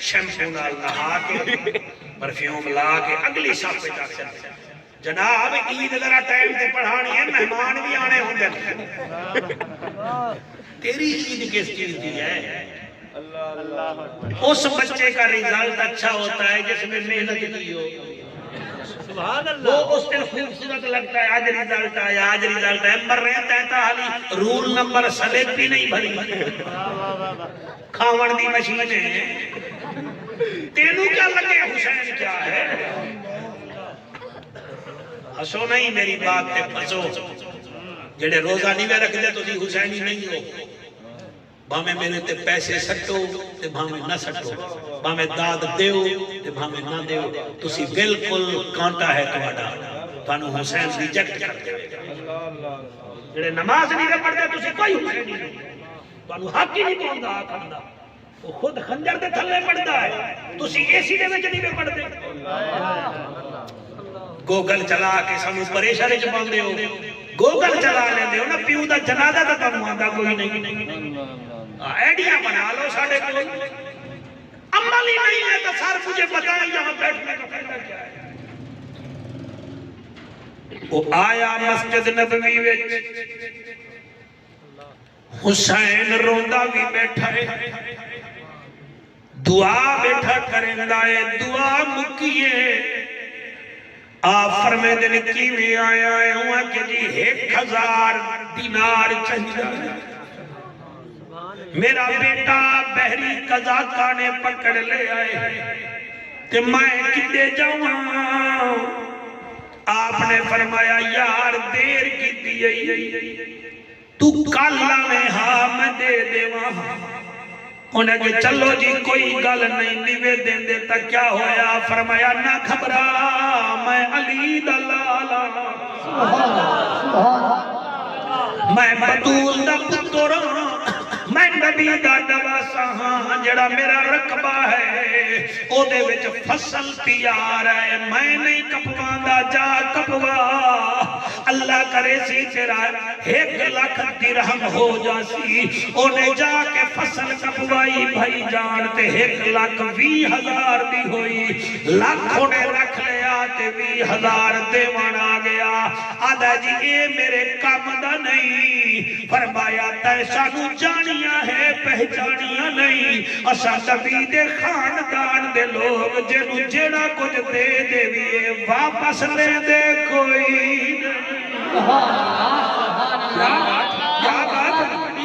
شیمپو نال نہا کے پرفیوم لا کے اگلی صف پہ جا سے جناب عید ذرا ٹائم تے پڑھانی ہے، مہمان بھی آنے ہوں دے تیری عید کس چیز دی ہے؟ اس بچے کا رزلٹ اچھا ہوتا ہے جس میں محنت کی ہو، وہ اس دن خوبصورت لگتا ہے، آج رزلٹ آیا آج رزلٹ ہے، مر رہے تیتا حالی رول نمبر سلیب بھی نہیں بھری کھاون دی مشین ہے، تینوں کیا لگے حسین کیا ہے؟ ہسو نہیں میری بات تے پسو، جڑے روزہ نہیں میں رکھ دے تو دی حسینی نہیں ہو، بھامے میرے تے پیسے سٹو تے بھامے نہ سٹو، بھامے داد دیو تے بھامے نہ دیو، تسی بالکل کانٹا ہے تواڈا، تانو حسین ریجیکٹ کر دے، جڑے نماز نہیں پڑھتے تسی کوئی حسین نہیں، تانو حق ہی نہیں پہنچدا آکھن دا، وہ خود خنجر دے تھلے پڑھدا ہے، تسی اسی دے وچ نہیں پڑھتے، گوگل چلا کے سانو پریشانی چ پاندے ہو، گوگل چلا لیندے ہو نا پیو دا جنازہ تے تانوں آندا کوئی نہیں، آئیڈیا بنا لو ساڑھے کو عمل ہی نہیں ہے تو سر مجھے بتائیں یہاں بیٹھنے کا فائدہ کیا ہے؟ وہ آیا مسجد نبوی وچ حسین روندا بھی بیٹھا ہے دعا بیٹھا کرندا ہے دعا مکیے آپ فرمے دن کی میں آیا ہے ہوا کہ جی 1000 دینار چاہیے میرا بیٹا بحری قزاقہ نے پکڑ لے آئے کہ میں کدے جاؤں آپ نے فرمایا یار دیر کی دیئی تو کالا میں ہاں میں دے دے وہاں انہیں کہ چلو جی کوئی گل نہیں دیوے دیں دے تک کیا ہویا فرمایا نہ گھبرا میں علی دلالا میں بطول دا پتر میں نبی دا دواسا ہاں جڑا میرا رقبہ ہے او دے وچ فصل تیار ہے میں نہیں کپواندہ جا کپوا اللہ کرے سی تیرا 1 لاکھ درہم ہو جاسی انہیں جا کے فصل کپوائی بھائی جان تے 1,20,000 دی ہوئی لاکھوں نے رکھ لیا تے 20,000 دیوان آ گیا آدھا جی اے میرے کام دا نہیں فرمایا تے سانو جانیاں ہے پہچانیاں نہیں اسا نبی دے خاندان دے لوگ جنو جیڑا کچھ دے دے ویے واپس لے دے کوئی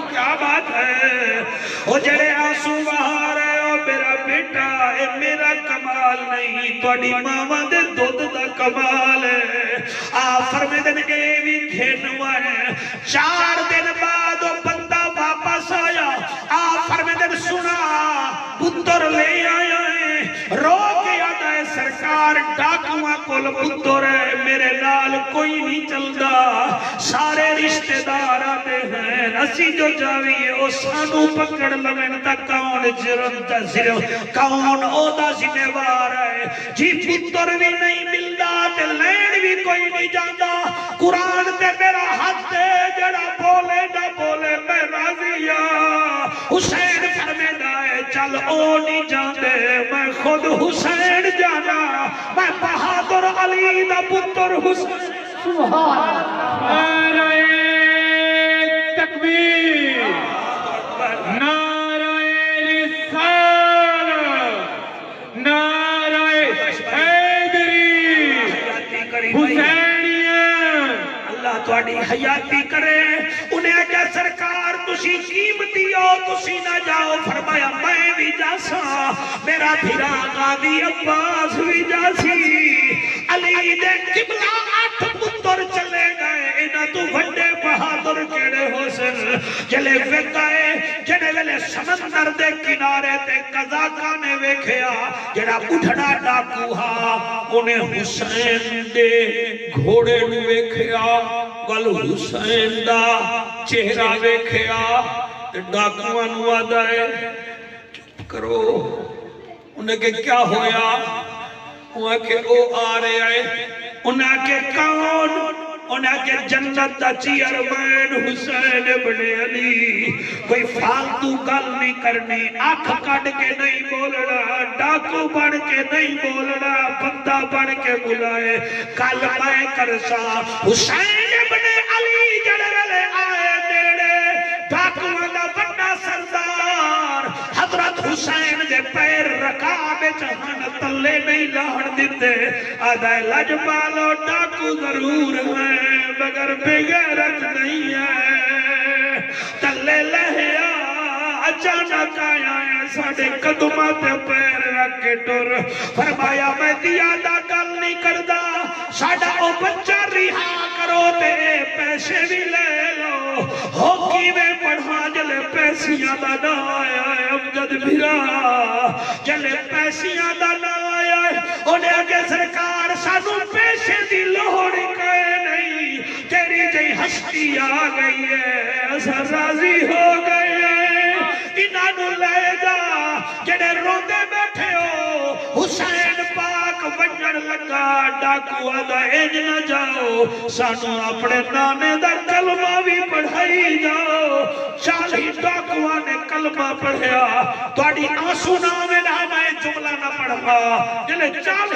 کیا بات ہے وہ جڑے آنسو بہار ہے وہ میرا بیٹا ہے میرا کمال نہیں توڑی ماما دے دودھ دا کمال ہے آفر میں دن اے بھی گھنوا ہے 4 دن بعد وہ بندہ واپس آیا آفر میں دن سنا پتر لے آیا ہے رو کے آتا ہے سرکار ڈاکواں کول پتر ہے میرے نال کوئی نہیں چلدا سارے رشتہ دار آتے ہیں اسی جو جاویے او سانو پکڑ لمن تا کون جرم تا ظلم کون او دا ذمہ وار ہے جی پتر بھی نہیں ملدا تے لین بھی کوئی نہیں جاندا قرآن تے میرا حد تے جڑا بولے نہ بولے میں راضی ہاں حسین فرمیدا ہے چل او نہیں جاندے میں خود حسین جانا میں بہادر علی دا پتر حسین نعرہ تکبیر نعرہ رسالت نعرہ حیدری حسینیہ اللہ تواڈی حیاتی کرے انہیں آجا سرکار تسی قیمتی ہو تسی نہ جاؤ فرمایا میں بھی جاسا میرا بھیرا قاضی عباس بھی جاسی علی دے قبلہ 8 پتر چلے گئے انہاں تو بڑے بہادر کیڑے حسن جلے ویکھائے جڑے ویلے سمندر دے کنارے تے قزاقہ نے ویکھیا جڑا اٹھڑا ڈاکو ہا انہیں حسین دے گھوڑے نو ویکھیا ول حسین دا چہرہ ویکھیا تے ڈاکواں نو آدا ہے چپ کرو انہیں کہ کیا ہویا انہیں کہ او آ رہے آئے انہیں کہ کون انہیں کہ جنت دا چیئرمین حسین ابن علی کوئی فالتو گل نہیں کرنی آنکھ کٹ کے نہیں بولنا ڈاکو بن کے نہیں بولنا بندہ بن کے بلائے کل میں کرسا حسین ابن علی جڑے والے آئے نیڑے ڈاکو دا بڑا سردار حضرت حسین دے پیر رکابے چہن تلے نہیں لاہن دیتے آدھائے لجبالو ڈاکو ضرور ہے مگر بغیرت نہیں ہے تلے لہیا اچانک آیا ہے ساڑھے قدمہ تے پیر رکھ کے ٹر فرمایا میں دیادہ گل نہیں کردہ ساڑھا او بچہ رہا کرو تے پیسے بھی لے لو ہوکی میں پڑھا جلے پیسیاں دا نہ آیا ہے امجد بھیرا جلے پیسیاں دا نہ آیا ہے انہیں آگے سرکار سانو پیسے دی لوڑی کہے نہیں تیری جئی ہستی آ گئی ہے ایسا راضی ہو گئی ہے انہوں لے جا جڑے روندے بیٹھے ہو حسین پاک ونجن لگا ڈاکو آدھا ایج نہ جاؤ سانو اپنے نانے دا کلمہ بھی پڑھائی جاؤ 40 ڈاکوہ نے کلمہ پڑھیا توڑی آنسو نامے نہ میں جملہ نہ پڑھا جلے 40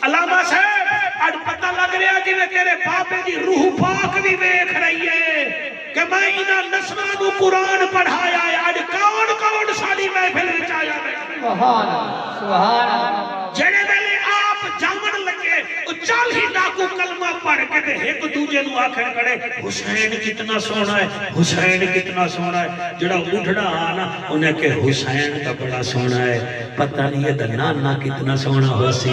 علامہ صاحب آج پتہ لگ رہا جی میں تیرے باپے دی روح پاک بھی بیکھ رہی ہے کہ میں انہاں نسلاں نو قرآن پڑھایا ہے اج کون کون ساری محفل وچ آیا بیٹھے سبحان اللہ سبحان اللہ جڑے ویلے آپ جامن لگے او 40 ڈاکو کلمہ پڑھ کے تے ایک دوجے نو آکھن کڑے حسین کتنا سونا ہے حسین کتنا سونا ہے جڑا اٹھڑا آنا انہیں کہ حسین کا بڑا سونا ہے پتہ نہیں یہ نانا کتنا سونا ہو سی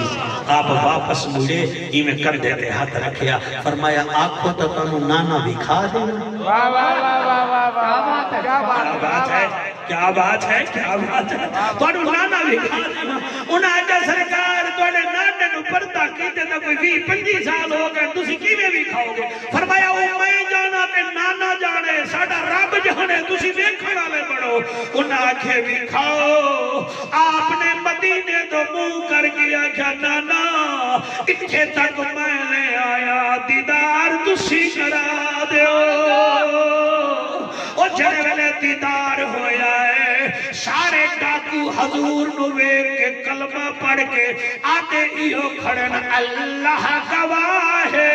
آپ واپس مڑے ہی میں کر دیتے ہاتھ رکھیا فرمایا آنکھوں تو تنو نانا بھی کھا دینا واہ واہ واہ واہ واہ واہ کیا بات ہے کیا بات ہے کیا بات ہے تنو نانا بھی کھا دینا انہاں آجا سرکار توڑے نانے نو پردہ کیتے تا کوئی 20-25 سال ہو گئے تسی کیویں بھی کھاؤ گے فرمایا او میں جانا تے نانا جانے ساڈا رب جانے تسی ویکھن والے بڑو انہاں آکھے بھی کھاؤ آپ نے مدینے تو منہ کر کے آکھیا نانا اتھے تک میں لے آیا دیدار تسی کرا دیو او جڑے ویلے دیدار ہویا ہے سارے ڈاکو حضور نو ویکھ کے کلمہ پڑھ کے آتے ایو کھڑن اللہ گواہ ہے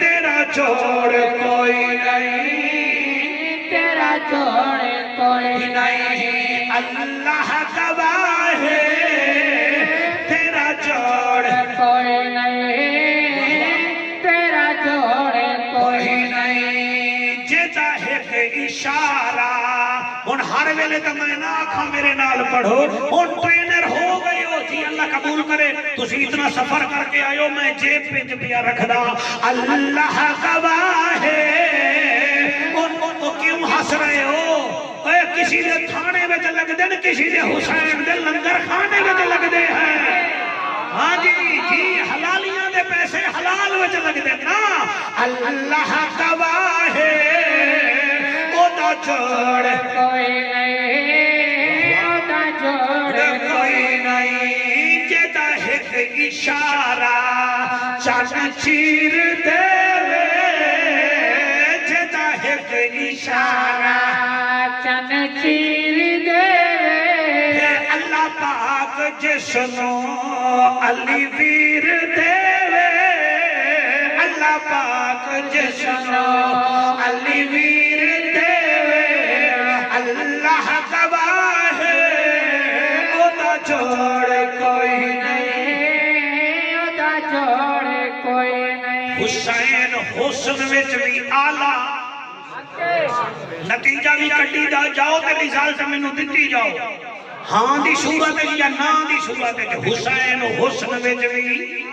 تیرا جوڑ کوئی نہیں تیرا جوڑ کوئی نہیں اللہ گواہ ہے تیرا جوڑ کوئی نہیں تیرا جوڑ کوئی نہیں جیتا ہے کہ اشارہ ان ہر ویلے تو میں نہ آکھا میرے نال پڑھو ان ٹرینر ہو گئی ہو جی اللہ قبول کرے تسی اتنا سفر کر کے آئیو میں جیب پہ جبیا رکھ دا اللہ گواہ ہے ان کیوں ہس رہے ہو اے کسی دے تھانے میں لگ دے کسی دے حسین دے لنگر خانے میں لگ دے ہیں ہاں جی جی حلالیاں دے پیسے حلال وچ لگ دے نا اللہ گواہ ہے او دا جوڑ کوئی نہیں او دا جوڑ کوئی نہیں جیتا ایک اشارہ چاند چیر دے جیتا ایک اشارہ چن چیر دے اللہ پاک جسنو علی ویر دے اللہ پاک جسنو علی ویر دے اللہ گواہ ہے او دا جوڑ کوئی نہیں او دا جوڑ کوئی نہیں حسین حسن وچ بھی آلہ نتیجہ بھی کٹی دا جاؤ تے رزلٹ مینوں دتی جاؤ ہاں دی صورت یا نا دی صورت حسین حسن وچ بھی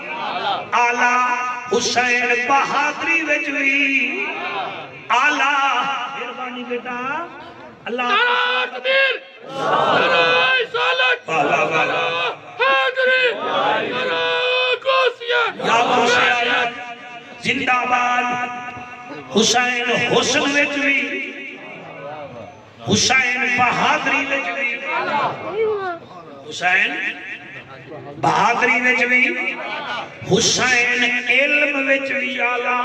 آلہ حسین بہادری وچ بھی آلہ مہربانی بیٹا اللہ تکبیر نعرہ رسالت نعرہ حیدری نعرہ غوثیہ یا غوثیہ زندہ باد حسین حسن وچ بھی حسین بہادری وچ بھی حسین بہادری وچ بھی حسین علم وچ بھی آلہ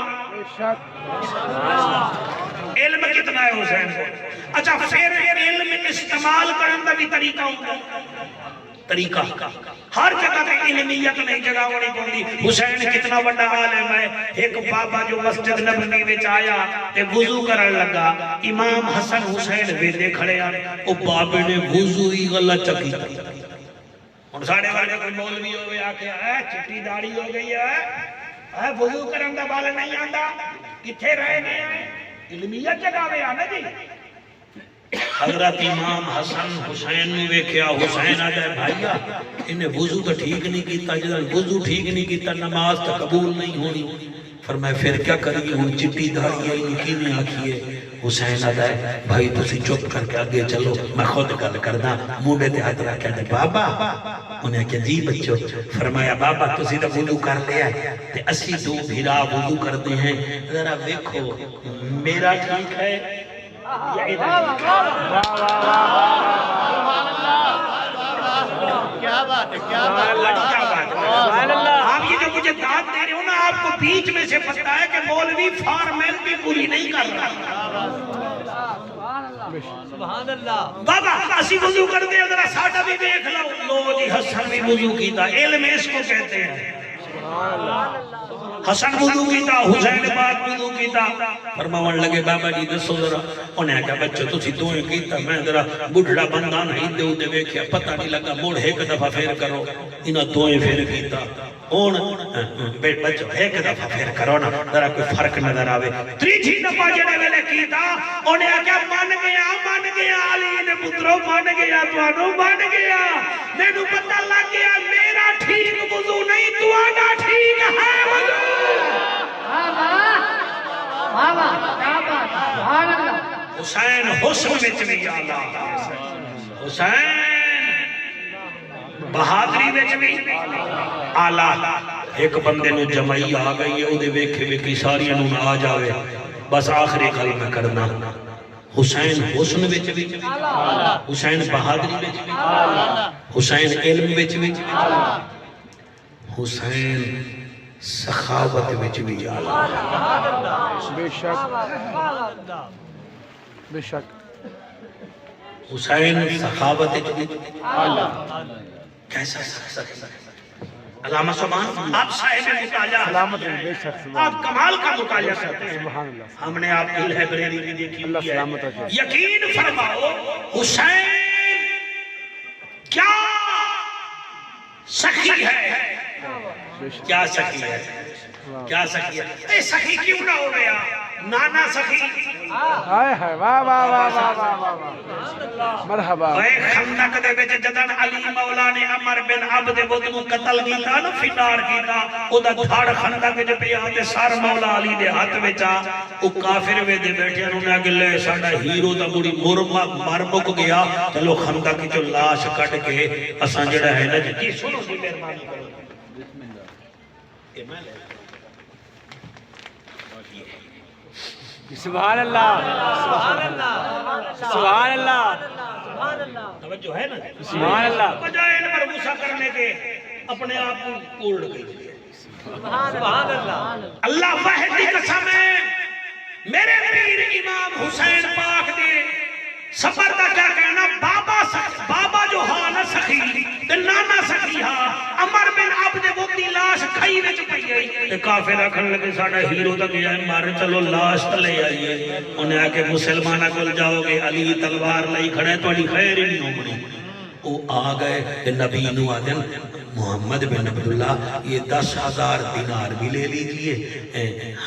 علم کتنا ہے حسین کو اچھا پھر علم استعمال کرن دا بھی طریقہ ہوتا طریقہ ہر جگہ تے علمیت نہیں جگہ ہونی پوندی حسین کتنا بڑا عالم ہے ایک بابا جو مسجد نبوی وچ آیا تے وضو کرن لگا امام حسن حسین ویلے کھڑے آ او بابے نے وضو ہی غلط چکی ہن ساڈے والے کوئی مولوی ہوے آ کے اے چٹی داڑھی ہو گئی ہے وضو کرن دا بال نہیں آندا کتھے رہ گئے علمیت جگہ وے آ نا جی حضرت امام حسن حسین نے ویکھیا حسین آ جائے بھائیا انہیں وضو تو ٹھیک نہیں کیتا جدن وضو ٹھیک نہیں کیتا نماز تو قبول نہیں ہونی فرمایا پھر کیا کریے ہوں چٹی داڑھی ہے ان کی نہیں آکھیے حسین آ جائے بھائی تسی چپ کر کے آگے چلو میں خود گل کردا موڈے تے ہاتھ رکھ کے بابا انہیں کہا جی بچوں فرمایا بابا تسی تو وضو کر لیا تے اسی دو بھیرا وضو کرتے ہیں ذرا دیکھو میرا ٹھیک ہے کیا بات ہے کیا آپ یہ جو مجھے داد دے رہے ہو نا آپ کو بیچ میں سے پتا ہے کہ مولوی فارمیل بھی پوری نہیں کر رہا سبحان اللہ بابا اسی وضو کر دے اگر ساڑھا بھی دیکھ لو لو جی حسن بھی وضو کیتا علم اس کو کہتے ہیں حسن وضو کیتا حسین پاک وضو کیتا فرماون لگے بابا جی دسو ذرا انہیں کہا بچو تسی دوئیں کیتا میں ذرا بڑھڑا بندہ نہیں دے دے ویکھیا پتہ نہیں لگا موڑ ایک دفعہ پھر کرو انہاں دوئیں پھر کیتا ہن بیٹ بچو ایک دفعہ پھر کرو نا ذرا کوئی فرق نظر آوے تریجی دفعہ جڑے ویلے کیتا انہیں کہا من گیا علی نے پترو من گیا تانوں من گیا مینوں پتہ لگ گیا میرا ٹھیک وضو نہیں تہاڈا ٹھیک ہے وضو حسین حسن وچ بھی آلہ حسین بہادری وچ بھی آلہ ایک بندے نو جمعی آ گئی ہے او دے ویکھے ویکھی ساریاں نو آ جاوے بس آخری کلمہ کرنا حسین حسن وچ بھی حسین بہادری وچ بھی حسین علم وچ بھی حسین سخاوت وچ بھی بے شک بے شک حسین سخاوت وچ بھی کیسا علامہ سبحان آپ صاحب مطالعہ سلامت رہے بے شک آپ کمال کا مطالعہ کرتے ہیں سبحان اللہ ہم نے آپ کی لائبریری بھی دیکھی اللہ ہوئی ہے سلامت رکھے یقین فرماؤ حسین کیا سخی ہے کیا سخی ہے کیا سخی ہے اے سخی کیوں نہ ہو گیا نانا سخی آئے ہائے واہ واہ واہ واہ واہ واہ مرحبا اے خندق دے وچ جدن علی مولا نے عمر بن عبد ود نو قتل کیتا نا فنار کیتا او دا دھڑ خندق وچ پیا تے سر مولا علی دے ہاتھ وچ آ او کافر وے دے بیٹھے انہوں نے اگلے ساڈا ہیرو دا بڑی مر مک گیا چلو خندق وچ لاش کٹ کے اساں جڑا ہے نا جی سنو جی مہربانی کرو سبحان اللہ سبحان اللہ سبحان اللہ توجہ ہے نا سبحان اللہ بجائے ان پر غصہ کرنے کے اپنے آپ کو کوڑ گئی سبحان اللہ اللہ واحد کی قسم ہے میرے پیر امام حسین پاک دے سفر دا کیا کہنا بابا جو ہاں نہ سخی تے نانا سخی ہاں عمر بن عبد وہ دی لاش کھائی وچ پئی گئی تے کافر آکھن لگے ساڈا ہیرو تے گیا مار چلو لاش تے لے آئیے انہیں آ کے مسلماناں کول جاؤ گے علی تلوار لئی کھڑے تہاڈی خیر ہی نہیں ہونی وہ آ گئے تے نبی نو آدن محمد بن عبداللہ یہ 10,000 دینار بھی لے لیجئے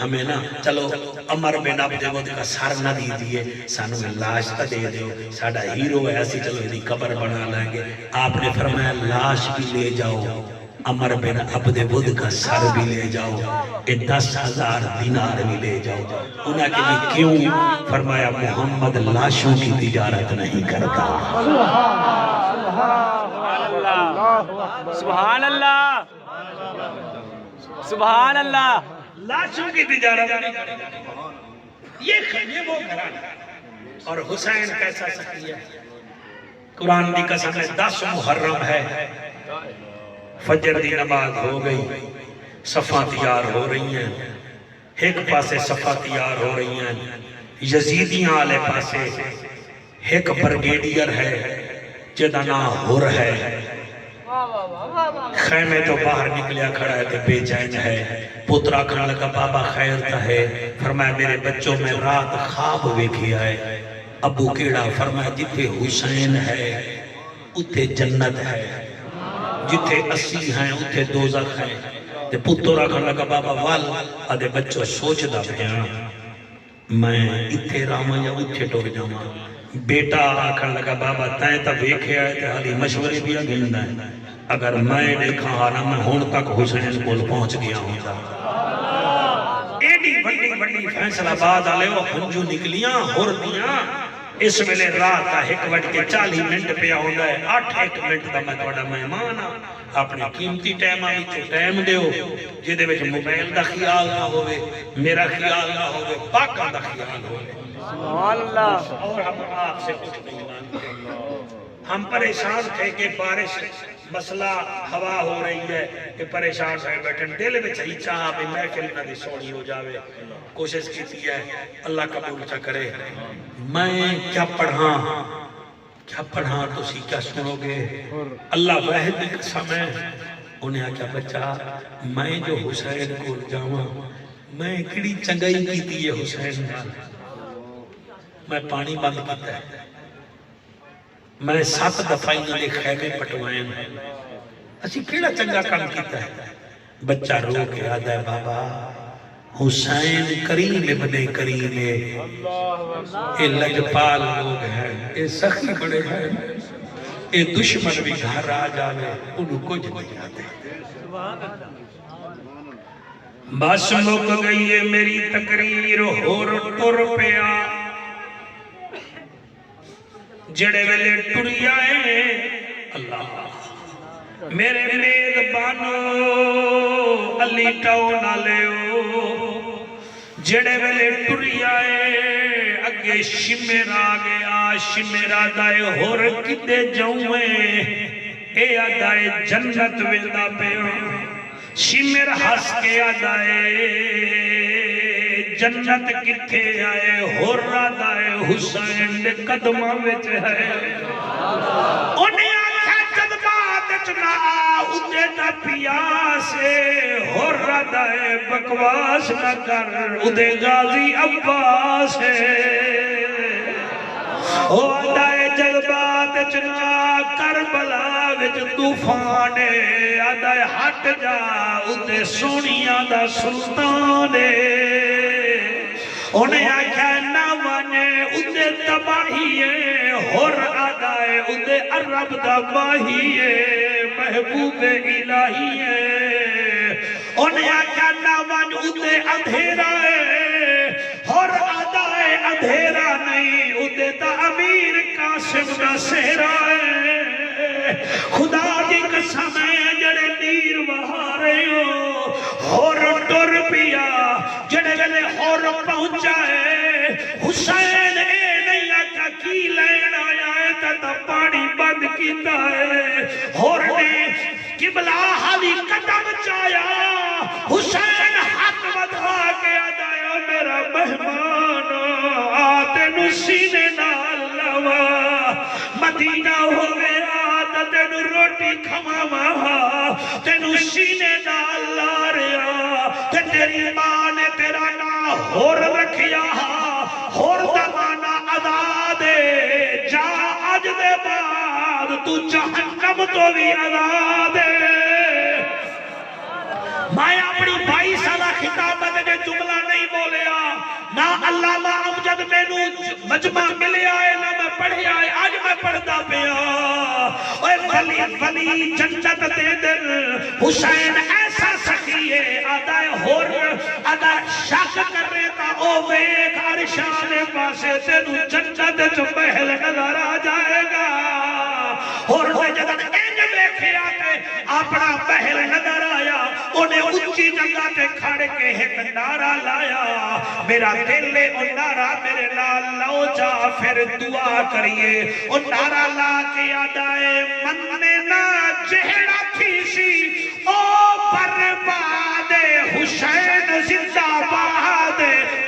ہمیں نا چلو عمر بن عبد ود کا سر نہ دیجئے سانو لاش تا دے دیو ساڈا ہیرو ہے اسی چلو یہ قبر بنا لیں گے آپ نے فرمایا لاش بھی لے جاؤ عمر بن عبد ود کا سر بھی لے جاؤ یہ 10,000 دینار بھی لے جاؤ انہاں کے لیے کیوں فرمایا محمد لاشوں کی تجارت نہیں کرتا سبحان اللہ سبحان اللہ لاشوں کی تجارت نہیں کرتا یہ وہ گھرانا اور حسین کیسا سخی ہے قرآن کی قسم ہے 10 محرم ہے فجر دی نماز ہو گئی صفاں تیار ہو رہی ہیں ایک پاسے صفاں تیار ہو رہی ہیں یزیدیاں آلے پاسے ایک برگیڈیئر ہے جدا نام ہور ہے خیمے تو باہر نکلیا کھڑا ہے تے بے چین ہے پترا کھڑا لگا بابا خیر تا ہے فرمایا میرے بچوں میں رات خواب ویکھیا ہے ابو کیڑا فرمایا جتے حسین ہے اتھے جنت ہے جتے اسی ہیں اتھے دوزخ ہے تے پترا کھڑا لگا بابا وال آدھے بچوں سوچ دا بھیاں میں اتھے راما یا اتھے ٹوک جاؤں بیٹا آکھن لگا بابا تائیں تا ویکھے آئے تے حالی مشورے بھی گھندا ہے اگر میں دیکھا ہانا میں ہون تک حسین کو پہنچ گیا ہوتا ایڈی بڑی فیصلہ باد آلے وہ ہنجو نکلیاں ہور دیاں اس ملے رات کا 1:40 منٹ پہ ہوگا ہے 8 منٹ دا میں توڑا مہمان اپنے قیمتی ٹائم آئی تو ٹائم دے ہو جیدے وچ موبائل دا خیال نہ ہوئے میرا خیال نہ ہوئے پاکا دا خیال ہوئے سبحان اللہ اور ہم آپ سے کچھ نہیں مانتے ہم پریشان تھے کہ بارش مسئلہ ہوا ہو رہی ہے کہ پریشان ہوئے بیٹھن دل میں چاہی چاہا بھی محفل نہ بھی سونی ہو جاوے کوشش کی ہے اللہ قبول چا کرے میں کیا پڑھاں تو سی کیا سنو گے اللہ واحد قسم ہے انہیں آکھا بچہ میں جو حسین کو جاواں میں کڑی چنگائی کیتی ہے حسین نال میں پانی بند کیتا ہے میں 7 دفعہ انہوں نے خیمے پٹوائیں اسی کیڑا چنگا کام کیتا ہے بچہ رو کے آدھا ہے بابا حسین کریم ابن کریم ہے اے لجپال لوگ ہیں اے سخی بڑے ہیں اے دشمن بھی گھر آ جاوے انہوں کچھ نہیں آتے بس مک گئی ہے میری تقریر ہور ٹر پیا جڑے ویلے ٹری آئے اللہ میرے میزبانو علی ٹاؤن آلیو جڑے ویلے ٹری آئے اگے شمر آ گیا شمر آدھائے ہور کدے جاؤں اے آدھائے جنت ویدہ پیو شمر ہس کے آدھائے جنت کتھے آئے ہور آدھائے حسین دے قدمہ وچ ہے انہیں آکھا جذبات چنا ادھے تا پیاسے ہور آدھائے بکواس نہ کر ادھے غازی عباس ہے او آدھائے جذبات چنا کربلا وچ طوفانے آدھائے ہٹ جا ادھے سونیاں دا سلطان انہیں آکھا نہ وانے ادھے تباہیے ہور آدھائے ادھے عرب دا باہیے محبوب الہیے انہیں آکھا نہ وانے ادھے اندھیرا ہے ہور آدھائے اندھیرا نہیں ادھے تا امیر قاسم دا سہرا ہے خدا دی قسم ہے جڑے نیر بہارے ہو ہور ٹر پیا جڑے گلے ہور پہنچا ہے حسین اے نہیں آکھا کی لین آیا ہے تا پانی بند کیتا ہے ہور نے قبلہ حالی قدم چایا حسین حق بدھا کے آدھایا میرا مہمان آتے نو سینے نال لوا مدینہ ہوئے آتا تینو روٹی کھماوا تینو سینے نال لاریا تے تیری ماں نے تیرا نا ہور رکھیا ہور دمانا آزاد جا آج دے بعد تو جہنم تو بھی آزاد میں اپنی 22 سالہ خطابت نے جملہ نہیں بولیا نہ علامہ امجد میں نو مجمع ملے آئے نہ میں پڑھے آئے آج میں پڑھتا پیا اے ولی جنت دے دل حسین ایسا سخی ہے آدھائے ہور آدھائے شک کر رہے تھا او ویک عرشان پاسے تینو جنت جو محل نظر آ جائے گا اور وہ جدن انج دیکھے آتے اپنا محل نظر آیا انہیں اچھی جگہ تے کھڑ کے ایک نعرہ لایا میرا دل لے ان نعرہ میرے نال لو جا پھر دعا کریے ان نعرہ لا کے آدھائے من نے نا جہرہ تھی سی او برباد حسین زندہ باد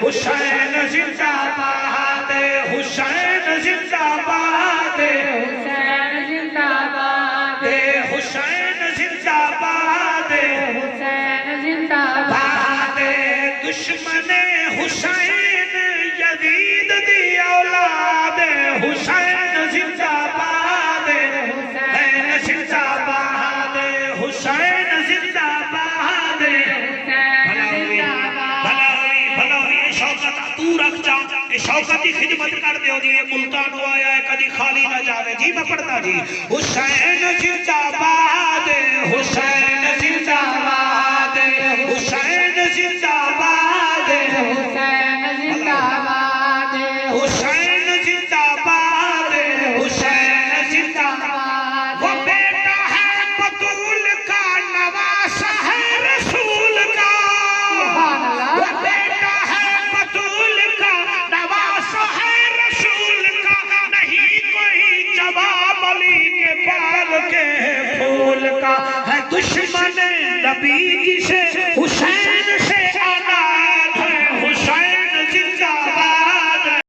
حسین زندہ باد حسین زندہ باد حسین زندہ باد حسین زندہ باد حسین زندہ باد دشمن حسین یزید دی اولاد حسین زندہ باد حسین زندہ باد حسین زندہ باد بھلاوی شوکت تو رکھ جا شوکت کی خدمت کر دیو جی ملتان ہوا ہے کدی خالی نہ جاوے جی میں پڑھتا جی حسین زندہ باد حسین زندہ باد حسین زندہ باد حسین زندہ باد حسین زندہ باد حسین زندہ باد وہ بیٹا ہے بطول کا نواسہ ہے رسول کا وہ بیٹا ہے بطول کا نواسہ ہے رسول کا نہیں کوئی جواب علی کے بال کے پھول کا ہے دشمن نبی جسے حسین